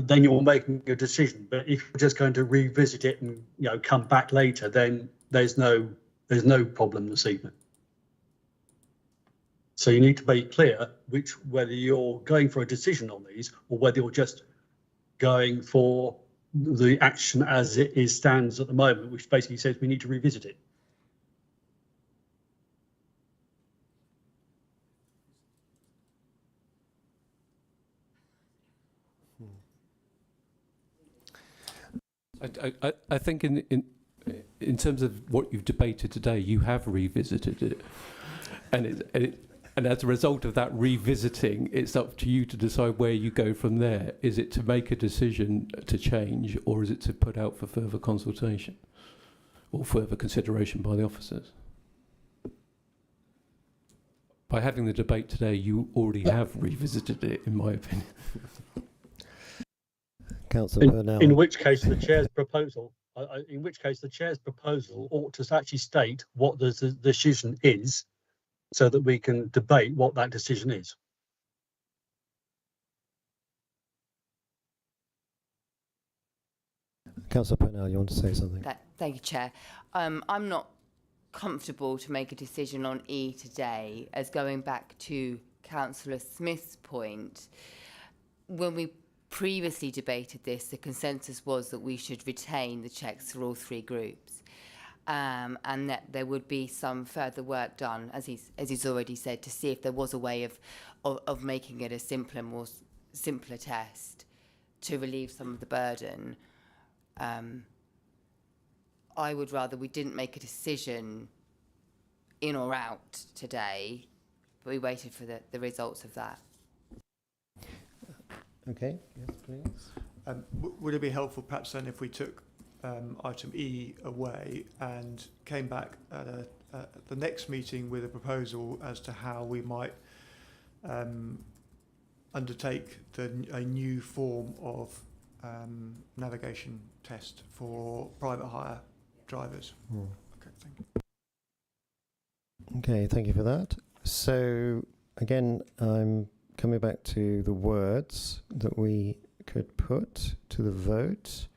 then you're making a decision. But if you're just going to revisit it and come back later, then there's no problem this evening. So you need to be clear whether you're going for a decision on these or whether you're just going for the action as it stands at the moment, which basically says we need to revisit it. I think in terms of what you've debated today, you have revisited it, and as a result of that revisiting, it's up to you to decide where you go from there. Is it to make a decision to change, or is it to put out for further consultation or further consideration by the officers? By having the debate today, you already have revisited it, in my opinion. Councillor Purnell. In which case, the chair's proposal ought to actually state what the decision is, so that we can debate what that decision is. Councillor Purnell, you want to say something? Thank you, Chair. I'm not comfortable to make a decision on E today, as going back to Councillor Smith's point, when we previously debated this, the consensus was that we should retain the checks for all three groups, and that there would be some further work done, as he's already said, to see if there was a way of making it a simpler test to relieve some of the burden. I would rather we didn't make a decision in or out today, but we waited for the results of that. Okay, yes, please. Would it be helpful perhaps then if we took item E away and came back at the next meeting with a proposal as to how we might undertake a new form of navigation test for private hire drivers? Okay, thank you. Okay, thank you for that. So again, I'm coming back to the words that we could put to the vote.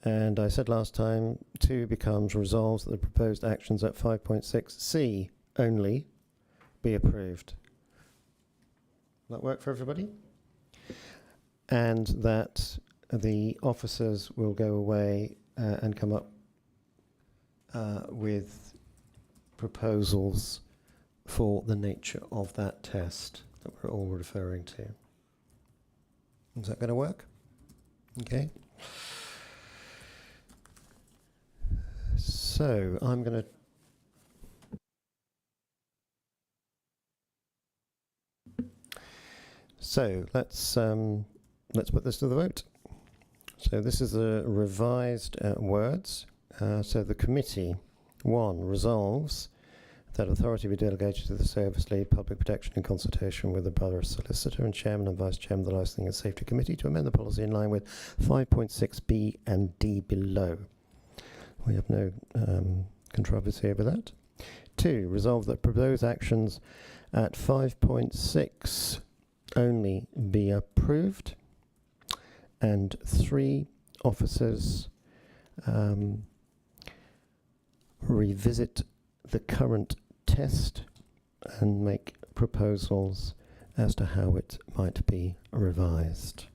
And I said last time, 2 becomes resolves that the proposed actions at 5.6C only be approved. Will that work for everybody? And that the officers will go away and come up with proposals for the nature of that test that we're all referring to. Is that going to work? Okay. So I'm going to let's put this to the vote. So this is the revised words. So the committee, 1, resolves that authority be delegated to the Service Lead Public Protection in consultation with the Borough Solicitor and Chairman and Vice Chairman of the Licensing and Safety Committee to amend the policy in line with 5.6B and D below. We have no controversy over that. 2, resolve that proposed actions at 5.6 only be approved. And 3, officers revisit the current test and make proposals as to how it might be revised.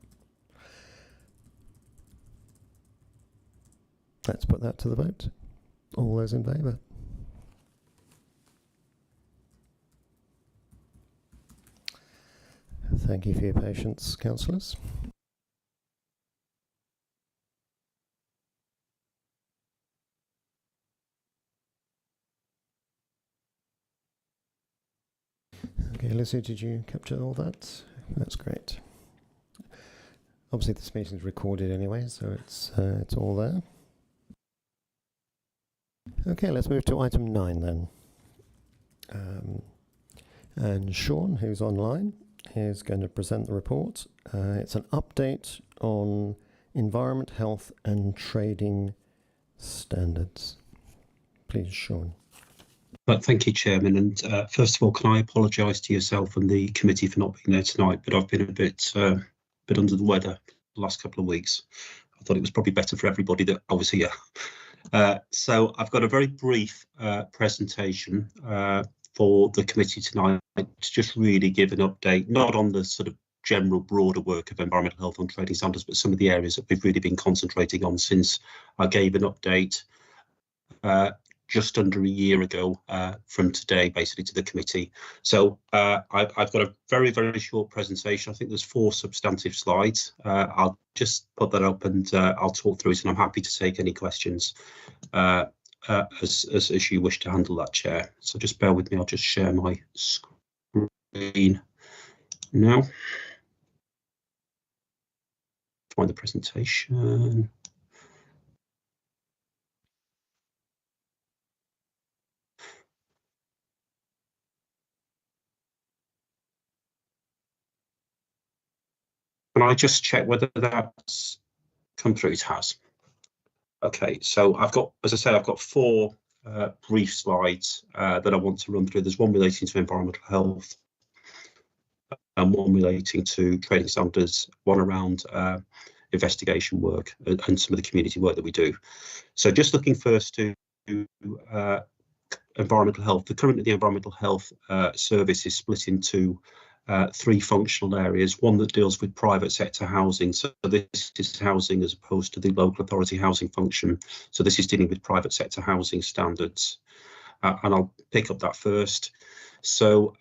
Let's put that to the vote. All those in favour? Thank you for your patience, councillors. Okay, Lucy, did you capture all that? That's great. Obviously, this meeting is recorded anyway, so it's all there. Okay, let's move to item 9 then. And Sean, who's online, is going to present the report. It's an update on environment, health and trading standards. Please, Sean. Thank you, Chairman. And first of all, can I apologise to yourself and the committee for not being there tonight? But I've been a bit under the weather the last couple of weeks. I thought it was probably better for everybody that I was here. So I've got a very brief presentation. for the committee tonight to just really give an update, not on the sort of general broader work of environmental health on trading standards, but some of the areas that we've really been concentrating on since I gave an update just under a year ago from today, basically, to the committee. So I've got a very, very short presentation. I think there's 4 substantive slides. I'll just put that up and I'll talk through it, and I'm happy to take any questions as you wish to handle that, Chair. So just bear with me, I'll just share my screen now. Find the presentation. Can I just check whether that's come through? It has. Okay, so I've got, as I said, I've got 4 brief slides that I want to run through. There's one relating to environmental health and one relating to trading standards, one around investigation work and some of the community work that we do. So just looking first to environmental health. Currently the environmental health service is split into 3 functional areas, one that deals with private sector housing. So this is housing as opposed to the local authority housing function. So this is dealing with private sector housing standards. And I'll pick up that first. So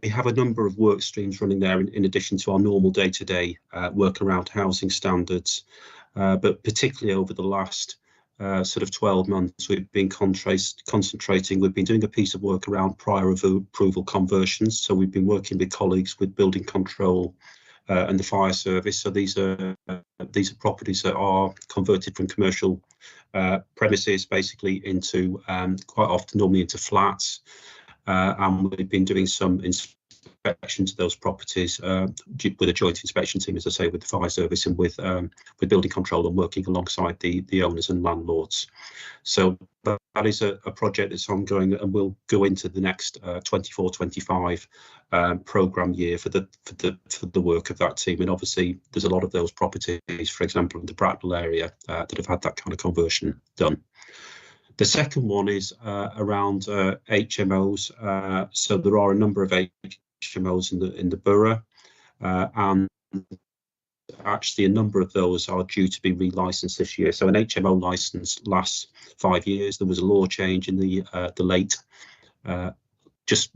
we have a number of work streams running there in addition to our normal day-to-day work around housing standards. But particularly over the last sort of 12 months, we've been concentrating. We've been doing a piece of work around prior approval conversions. So we've been working with colleagues with building control and the fire service. So these are properties that are converted from commercial premises basically into quite often normally into flats. And we've been doing some inspections of those properties with a joint inspection team, as I say, with the fire service and with building control and working alongside the owners and landlords. So that is a project that's ongoing and will go into the next 24-25 programme year for the work of that team. And obviously there's a lot of those properties, for example, in the Bracknell area that have had that kind of conversion done. The second one is around HMOs. So there are a number of HMOs in the borough, and actually a number of those are due to be relicensed this year. So an HMO license lasts 5 years. There was a law change in the late just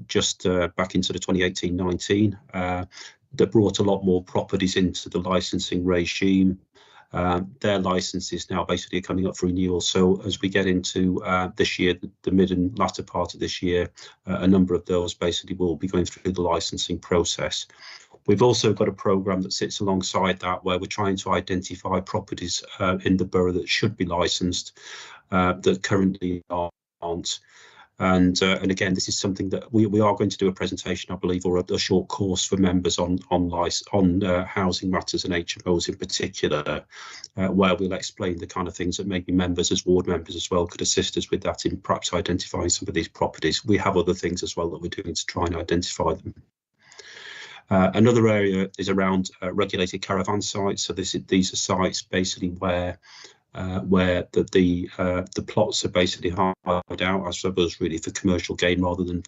back into the 2018-19 that brought a lot more properties into the licensing regime. Their licenses now basically are coming up for renewal. So as we get into this year, the mid and latter part of this year, a number of those basically will be going through the licensing process. We've also got a programme that sits alongside that where we're trying to identify properties in the borough that should be licensed that currently aren't. And again, this is something that we are going to do a presentation, I believe, or a short course for members on housing matters and HMOs in particular, where we'll explain the kind of things that maybe members as ward members as well could assist us with that in perhaps identifying some of these properties. We have other things as well that we're doing to try and identify them. Another area is around regulated caravan sites. So these are sites basically where the plots are basically hired out, I suppose, really for commercial gain rather than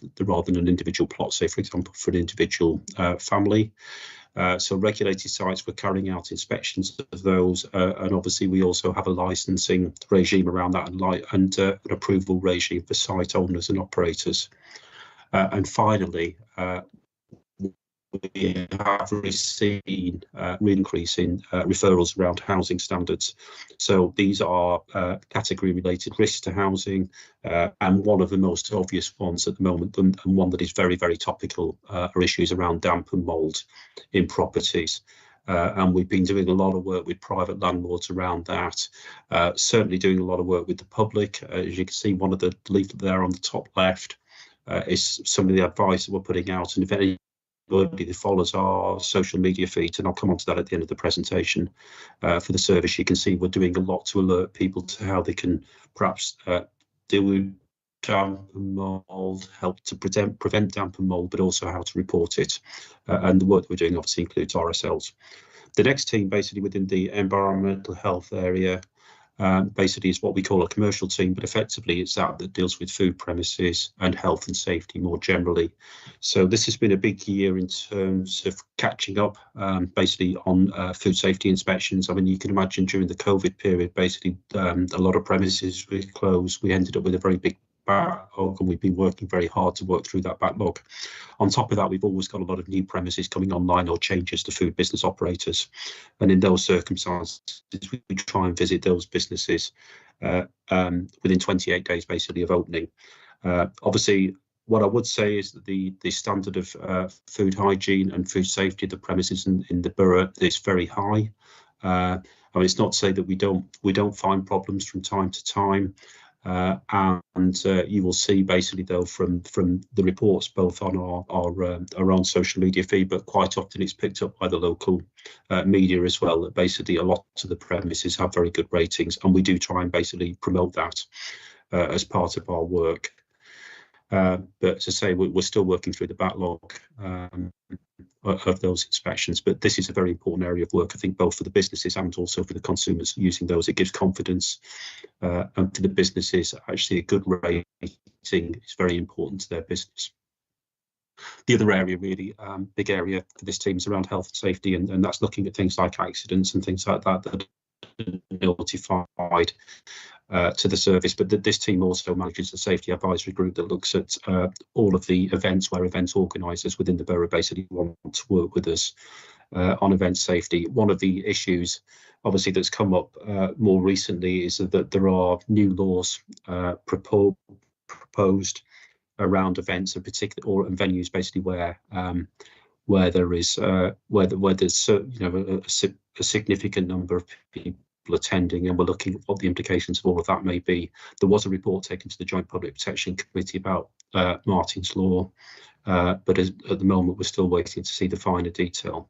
an individual plot, say, for example, for an individual family. So regulated sites, we're carrying out inspections of those, and obviously we also have a licensing regime around that and an approval regime for site owners and operators. And finally, we have really seen an increase in referrals around housing standards. So these are category related risks to housing, and one of the most obvious ones at the moment, and one that is very, very topical, are issues around damp and mould in properties. And we've been doing a lot of work with private landlords around that, certainly doing a lot of work with the public. As you can see, one of the leaflet there on the top left is some of the advice that we're putting out, and if anybody that follows our social media feeds, and I'll come on to that at the end of the presentation, for the service, you can see we're doing a lot to alert people to how they can perhaps deal with damp and mould, help to prevent damp and mould, but also how to report it. And the work that we're doing obviously includes RSLs. The next team basically within the environmental health area basically is what we call a commercial team, but effectively it's that deals with food premises and health and safety more generally. So this has been a big year in terms of catching up basically on food safety inspections. I mean, you can imagine during the COVID period, basically a lot of premises were closed. We ended up with a very big backlog, and we've been working very hard to work through that backlog. On top of that, we've always got a lot of new premises coming online or changes to food business operators, and in those circumstances we try and visit those businesses within 28 days basically of opening. Obviously, what I would say is that the standard of food hygiene and food safety of the premises in the borough is very high. I mean, it's not to say that we don't find problems from time to time. And you will see basically though from the reports both on our own social media feed, but quite often it's picked up by the local media as well, that basically a lot of the premises have very good ratings, and we do try and basically promote that as part of our work. But as I say, we're still working through the backlog of those inspections, but this is a very important area of work, I think, both for the businesses and also for the consumers using those. It gives confidence, and for the businesses, actually a good rating is very important to their business. The other area, really big area for this team, is around health and safety, and that's looking at things like accidents and things like that that are notified to the service. But this team also manages a safety advisory group that looks at all of the events where event organisers within the borough basically want to work with us on event safety. One of the issues obviously that's come up more recently is that there are new laws proposed around events in particular, or venues basically where there is where there's a significant number of people attending, and we're looking at what the implications of all of that may be. There was a report taken to the Joint Public Protection Committee about Martin's Law, but at the moment we're still waiting to see the finer detail.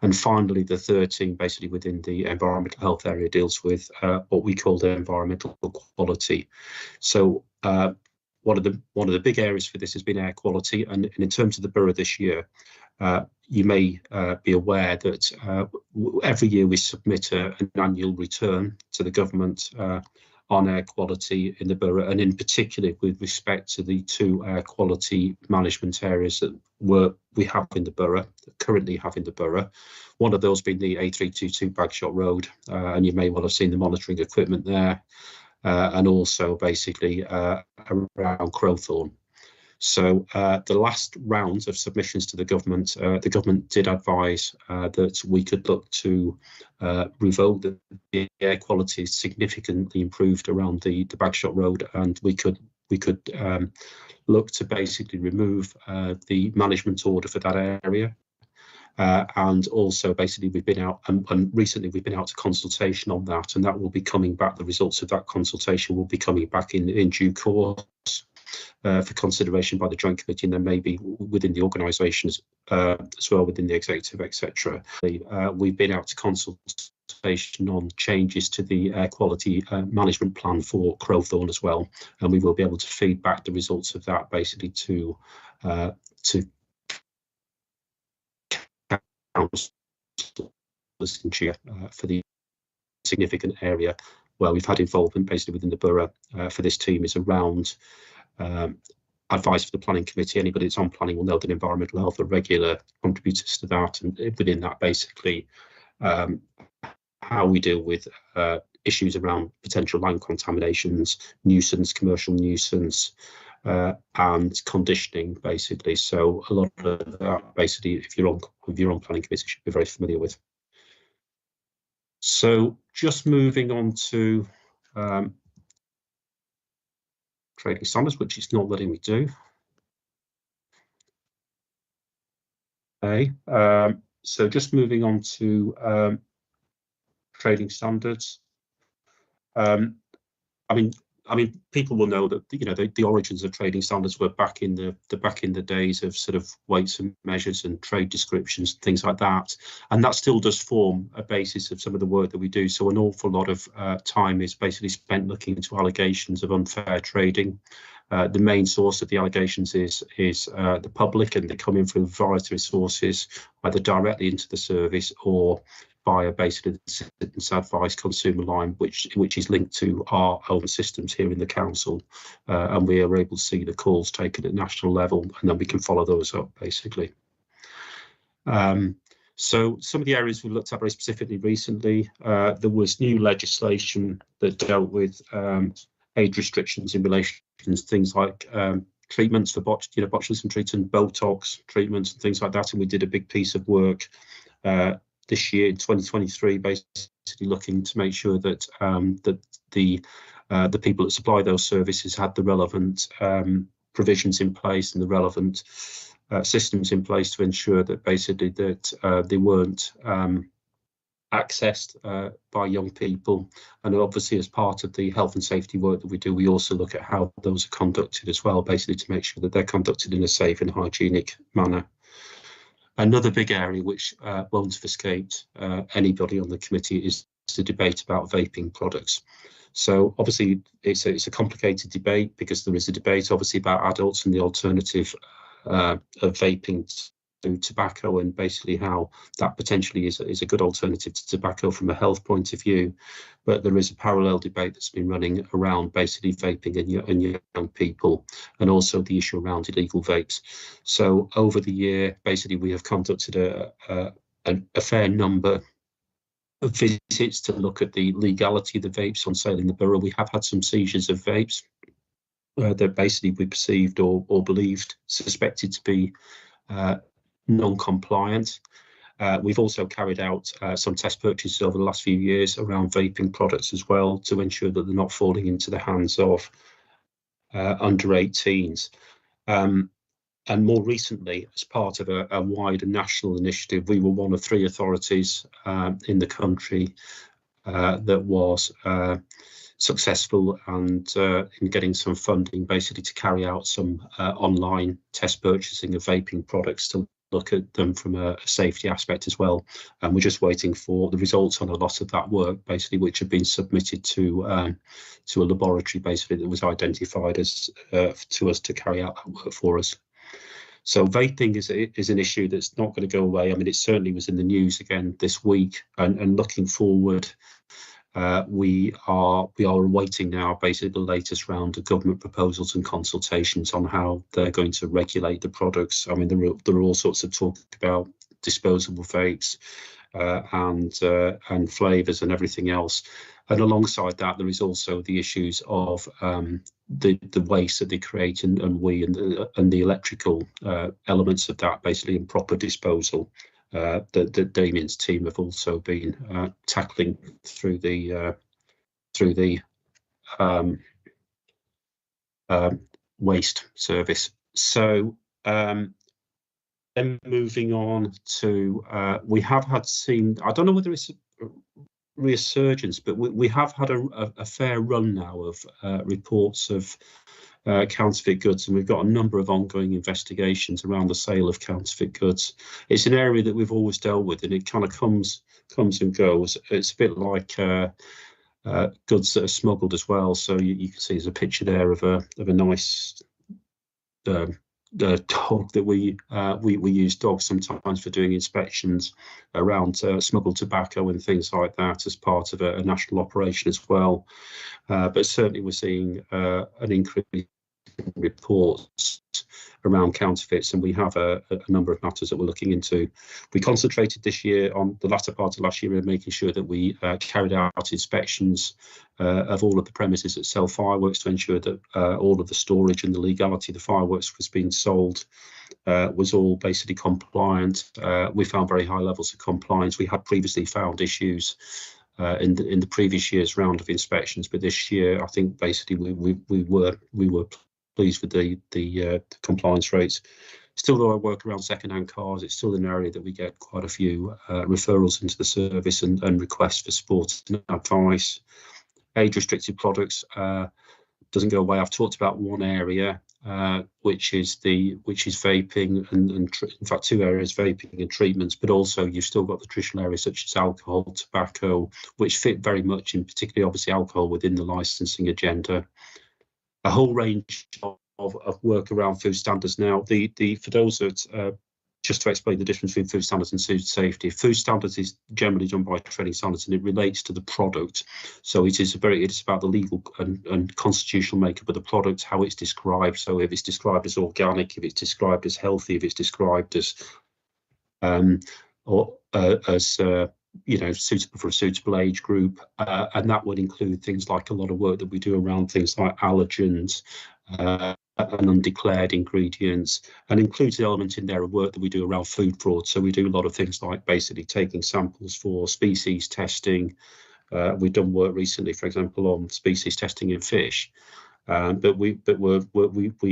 And finally, the third team, basically within the environmental health area, deals with what we call the environmental quality. So one of the big areas for this has been air quality, and in terms of the borough this year, you may be aware that every year we submit an annual return to the government on air quality in the borough, and in particular with respect to the two air quality management areas that we have in the borough, currently have in the borough. One of those being the A322 Bagshot Road, and you may well have seen the monitoring equipment there, and also basically around Crowthorne. So the last round of submissions to the government did advise that we could look to revoke the air quality significantly improved around the Bagshot Road, and we could look to basically remove the management order for that area. And also basically we've been out and recently we've been out to consultation on that, and that will be coming back. The results of that consultation will be coming back in due course for consideration by the Joint Committee, and then maybe within the organisations as well, within the executive, etc. We've been out to consultation on changes to the air quality management plan for Crowthorne as well, and we will be able to feed back the results of that basically to for the significant area where we've had involvement basically within the borough for this team is around advice for the planning committee. Anybody that's on planning will know that environmental health are regular contributors to that, and within that basically how we deal with issues around potential land contaminations, nuisance, commercial nuisance, and conditioning basically. So a lot of that basically, if you're on planning committee, you should be very familiar with. So just moving on to trading standards, which it's not letting me do. Okay, so just moving on to trading standards. I mean, people will know that the origins of trading standards were back in the days of sort of weights and measures and trade descriptions, things like that, and that still does form a basis of some of the work that we do. So an awful lot of time is basically spent looking into allegations of unfair trading. The main source of the allegations is the public, and they come in from a variety of sources, either directly into the service or via basically the Citizens Advice consumer line, which is linked to our own systems here in the council, and we are able to see the calls taken at national level, and then we can follow those up basically. So some of the areas we looked at very specifically recently, there was new legislation that dealt with age restrictions in relation to things like treatments for botulism treatment, Botox treatments and things like that. And we did a big piece of work this year in 2023, basically looking to make sure that that the people that supply those services had the relevant provisions in place and the relevant systems in place to ensure that basically that they weren't accessed by young people. And obviously, as part of the health and safety work that we do, we also look at how those are conducted as well, basically to make sure that they're conducted in a safe and hygienic manner. Another big area which won't have escaped anybody on the committee is the debate about vaping products. So obviously it's a complicated debate because there is a debate obviously about adults and the alternative of vaping to tobacco, and basically how that potentially is a good alternative to tobacco from a health point of view. But there is a parallel debate that's been running around basically vaping and young people, and also the issue around illegal vapes. So over the year, basically we have conducted a fair number of visits to look at the legality of the vapes on sale in the borough. We have had some seizures of vapes that basically we perceived or believed, suspected to be non-compliant. We've also carried out some test purchases over the last few years around vaping products as well, to ensure that they're not falling into the hands of under 18s. And more recently, as part of a wider national initiative, we were one of 3 authorities in the country that was successful and in getting some funding basically to carry out some online test purchasing of vaping products to look at them from a safety aspect as well. And we're just waiting for the results on a lot of that work, basically, which have been submitted to a laboratory basically that was identified as to us to carry out that work for us. So vaping is an issue that's not going to go away. I mean, it certainly was in the news again this week, and looking forward, we are awaiting now basically the latest round of government proposals and consultations on how they're going to regulate the products. I mean, there are all sorts of talk about disposable vapes and flavours and everything else. And alongside that, there is also the issues of the waste that they create and the electrical elements of that, basically, in proper disposal. That Damien's team have also been tackling through the waste service. So then moving on to we have seen, I don't know whether it's a resurgence, but we have had a fair run now of reports of counterfeit goods, and we've got a number of ongoing investigations around the sale of counterfeit goods. It's an area that we've always dealt with, and it kind of comes and goes. It's a bit like goods that are smuggled as well. So you can see there's a picture there of a nice dog that we use dogs sometimes for doing inspections around smuggled tobacco and things like that as part of a national operation as well. But certainly we're seeing an increase in reports around counterfeits, and we have a number of matters that we're looking into. We concentrated this year on the latter part of last year in making sure that we carried out inspections of all of the premises that sell fireworks to ensure that all of the storage and the legality of the fireworks was being sold was all basically compliant. We found very high levels of compliance. We had previously found issues in the previous year's round of inspections, but this year I think basically we were pleased with the compliance rates. Still, though, I work around second-hand cars. It's still an area that we get quite a few referrals into the service and requests for support and advice. Age-restricted products doesn't go away. I've talked about one area, which is vaping, and in fact 2 areas, vaping and treatments. But also you've still got the traditional areas such as alcohol, tobacco, which fit very much, in particularly obviously alcohol, within the licensing agenda. A whole range of work around food standards now. For those that just to explain the difference between food standards and food safety. Food standards is generally done by trading standards, and it relates to the product. So it is about the legal and constitutional makeup of the product, how it's described. So if it's described as organic, if it's described as healthy, if it's described as suitable for a suitable age group, and that would include things like a lot of work that we do around things like allergens and undeclared ingredients, and includes the element in there of work that we do around food fraud. So we do a lot of things like basically taking samples for species testing. We've done work recently, for example, on species testing in fish. But we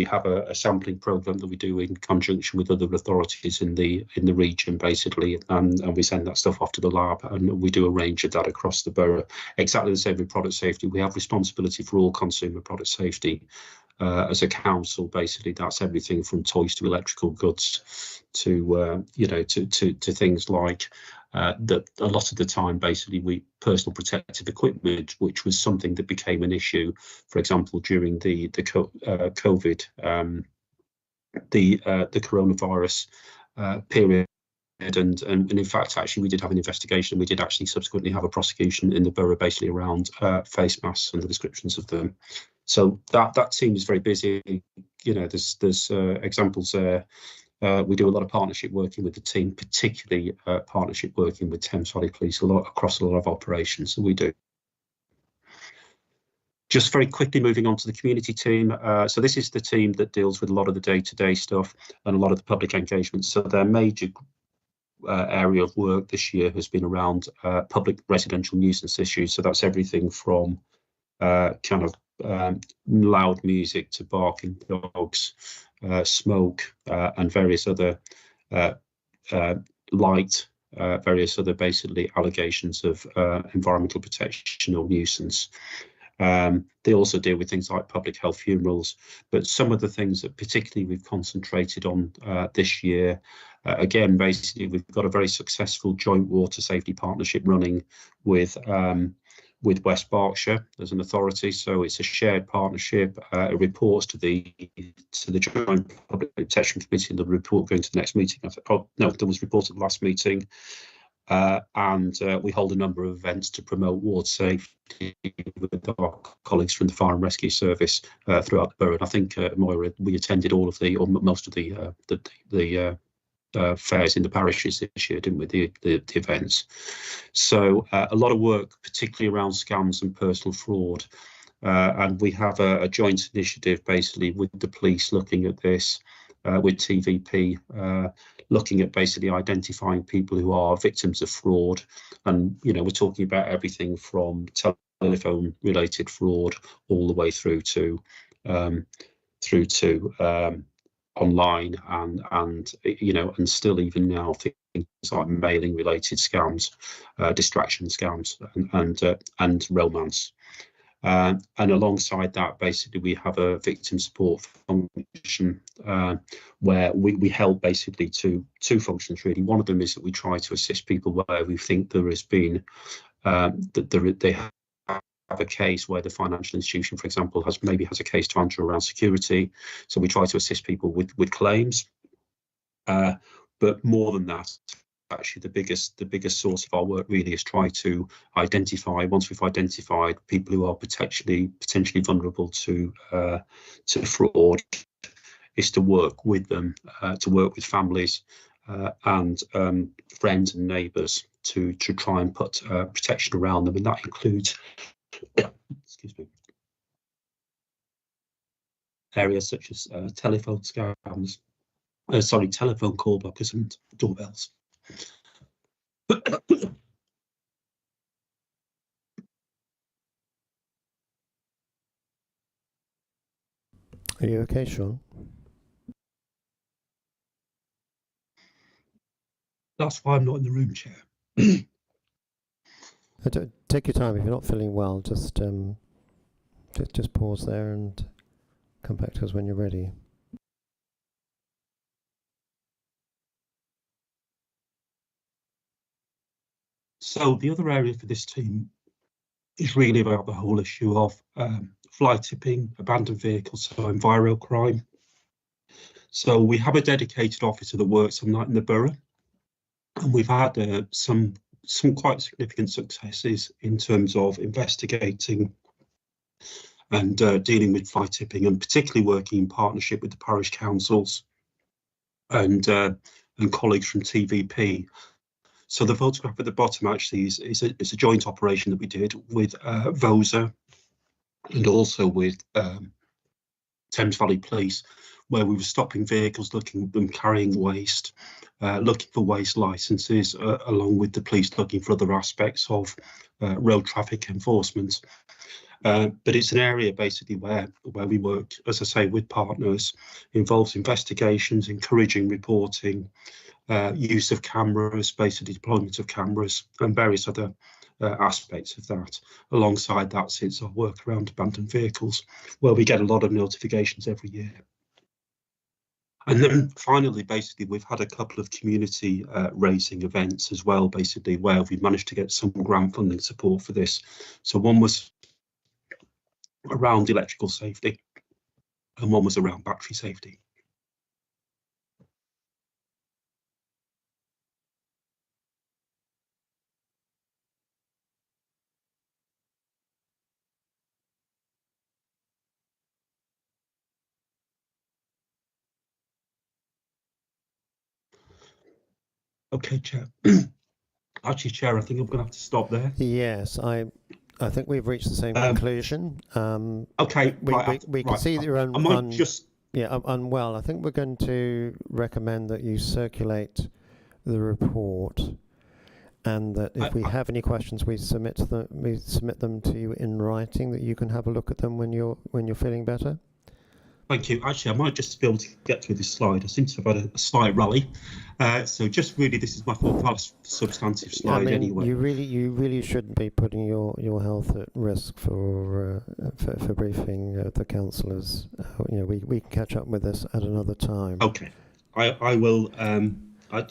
have a sampling program that we do in conjunction with other authorities in the region, basically, and we send that stuff off to the lab, and we do a range of that across the borough. Exactly the same with product safety. We have responsibility for all consumer product safety as a council. Basically, that's everything from toys to electrical goods to to things like. That a lot of the time, basically, personal protective equipment, which was something that became an issue, for example, during the COVID, the coronavirus period. And in fact, actually, we did have an investigation. We did actually subsequently have a prosecution in the borough, basically around face masks and the descriptions of them. So that team is very busy. There's examples there. We do a lot of partnership working with the team, particularly partnership working with Thames Valley Police across a lot of operations that we do. Just very quickly moving on to the community team. So this is the team that deals with a lot of the day-to-day stuff and a lot of the public engagement. So their major area of work this year has been around public residential nuisance issues. So that's everything from loud music to barking dogs, smoke, and various other various other basically allegations of environmental protection or nuisance. They also deal with things like public health funerals, but some of the things that particularly we've concentrated on this year, again, basically we've got a very successful joint water safety partnership running with West Berkshire as an authority. So it's a shared partnership. It reports to the Joint Public Protection Committee, and the report going to the next meeting. There was reported at the last meeting. And we hold a number of events to promote water safety with our colleagues from the Fire and Rescue Service throughout the borough. And I think, Moira, we attended all of or most of the fairs in the parishes this year, didn't we, the events. So a lot of work, particularly around scams and personal fraud. And we have a joint initiative basically with the police looking at this, with TVP, looking at basically identifying people who are victims of fraud. And, we're talking about everything from telephone related fraud all the way through to online and still even now things like mailing related scams, distraction scams and romance. And alongside that, basically, we have a victim support function where we help basically two functions, really. One of them is that we try to assist people where we think there has been, they have a case where the financial institution, for example, has a case to answer around security. So we try to assist people with claims. But more than that, actually the biggest source of our work really is try to identify, once we've identified people who are potentially vulnerable to fraud, is to work with them, to work with families and friends and neighbours to try and put protection around them, and that includes areas such as telephone scams, telephone call blockers and doorbells. Are you okay, Sean? That's why I'm not in the room, Chair. Take your time. If you're not feeling well, just pause there and come back to us when you're ready. So the other area for this team is really about the whole issue of fly tipping, abandoned vehicles, so enviro crime. So we have a dedicated officer that works on that in the borough, and we've had some quite significant successes in terms of investigating and dealing with fly tipping, and particularly working in partnership with the parish councils and colleagues from TVP. So the photograph at the bottom actually is a joint operation that we did with VOSA and also with Thames Valley Police, where we were stopping vehicles looking at them carrying waste, looking for waste licences, along with the police looking for other aspects of road traffic enforcement. But it's an area basically where we work, as I say, with partners, involves investigations, encouraging reporting, use of cameras, basically deployment of cameras, and various other aspects of that. Alongside that sits our work around abandoned vehicles, where we get a lot of notifications every year. And then finally, basically, we've had a couple of community raising events as well, basically, where we managed to get some grant funding support for this. So one was around electrical safety and one was around battery safety. Okay, Chair. Actually, Chair, I think I'm going to have to stop there. Yes, I think we've reached the same conclusion. Okay, we can see that you're unwell. I think we're going to recommend that you circulate the report, and that if we have any questions, we submit them to you in writing, that you can have a look at them when you're feeling better. Thank you. Actually, I might just be able to get through this slide. I seem to have had a slight rally. So just really, this is my first substantive slide anyway. You really shouldn't be putting your health at risk for briefing the councillors. We can catch up with this at another time. Okay, I will.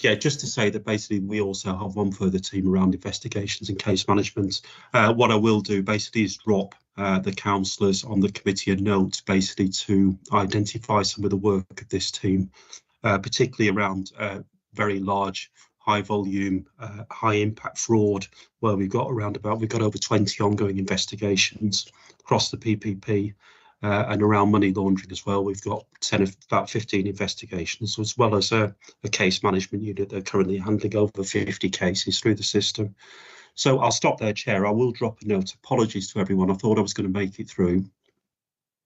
Yeah, just to say that basically we also have one further team around investigations and case management. What I will do basically is drop the councillors on the committee a note basically to identify some of the work of this team, particularly around very large, high volume, high impact fraud, where we've got over 20 ongoing investigations across the PPP. And around money laundering as well, we've got about 15 investigations, as well as a case management unit that are currently handling over 50 cases through the system. So I'll stop there, Chair. I will drop a note. Apologies to everyone. I thought I was going to make it through.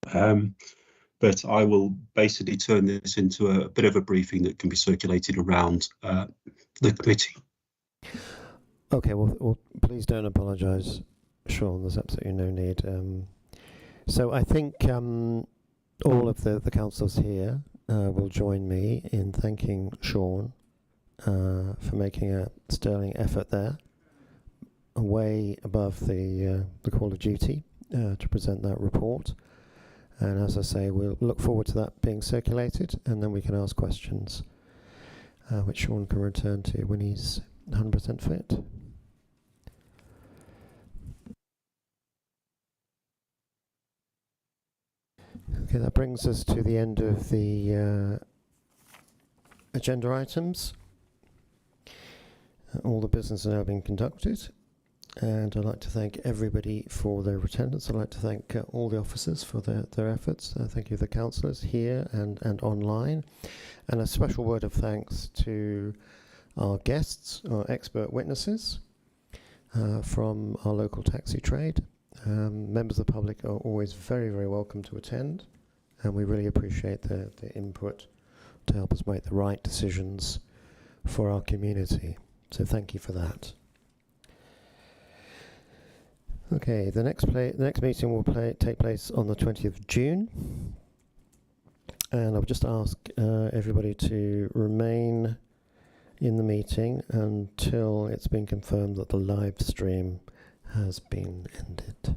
But I will basically turn this into a bit of a briefing that can be circulated around the committee. Okay, well, please don't apologise, Sean. There's absolutely no need. So I think all of the councillors here will join me in thanking Sean for making a sterling effort there, way above the call of duty to present that report. And as I say, we'll look forward to that being circulated, and then we can ask questions, which Sean can return to when he's 100% fit. Okay, that brings us to the end of the agenda items. All the business are now being conducted, and I'd like to thank everybody for their attendance. I'd like to thank all the officers for their efforts. Thank you to the councillors here and online, and a special word of thanks to our guests, our expert witnesses from our local taxi trade. Members of the public are always very, very welcome to attend, and we really appreciate the input to help us make the right decisions for our community. So thank you for that. Okay, the next meeting will take place on the 20th of June, and I'll just ask everybody to remain in the meeting until it's been confirmed that the live stream has been ended.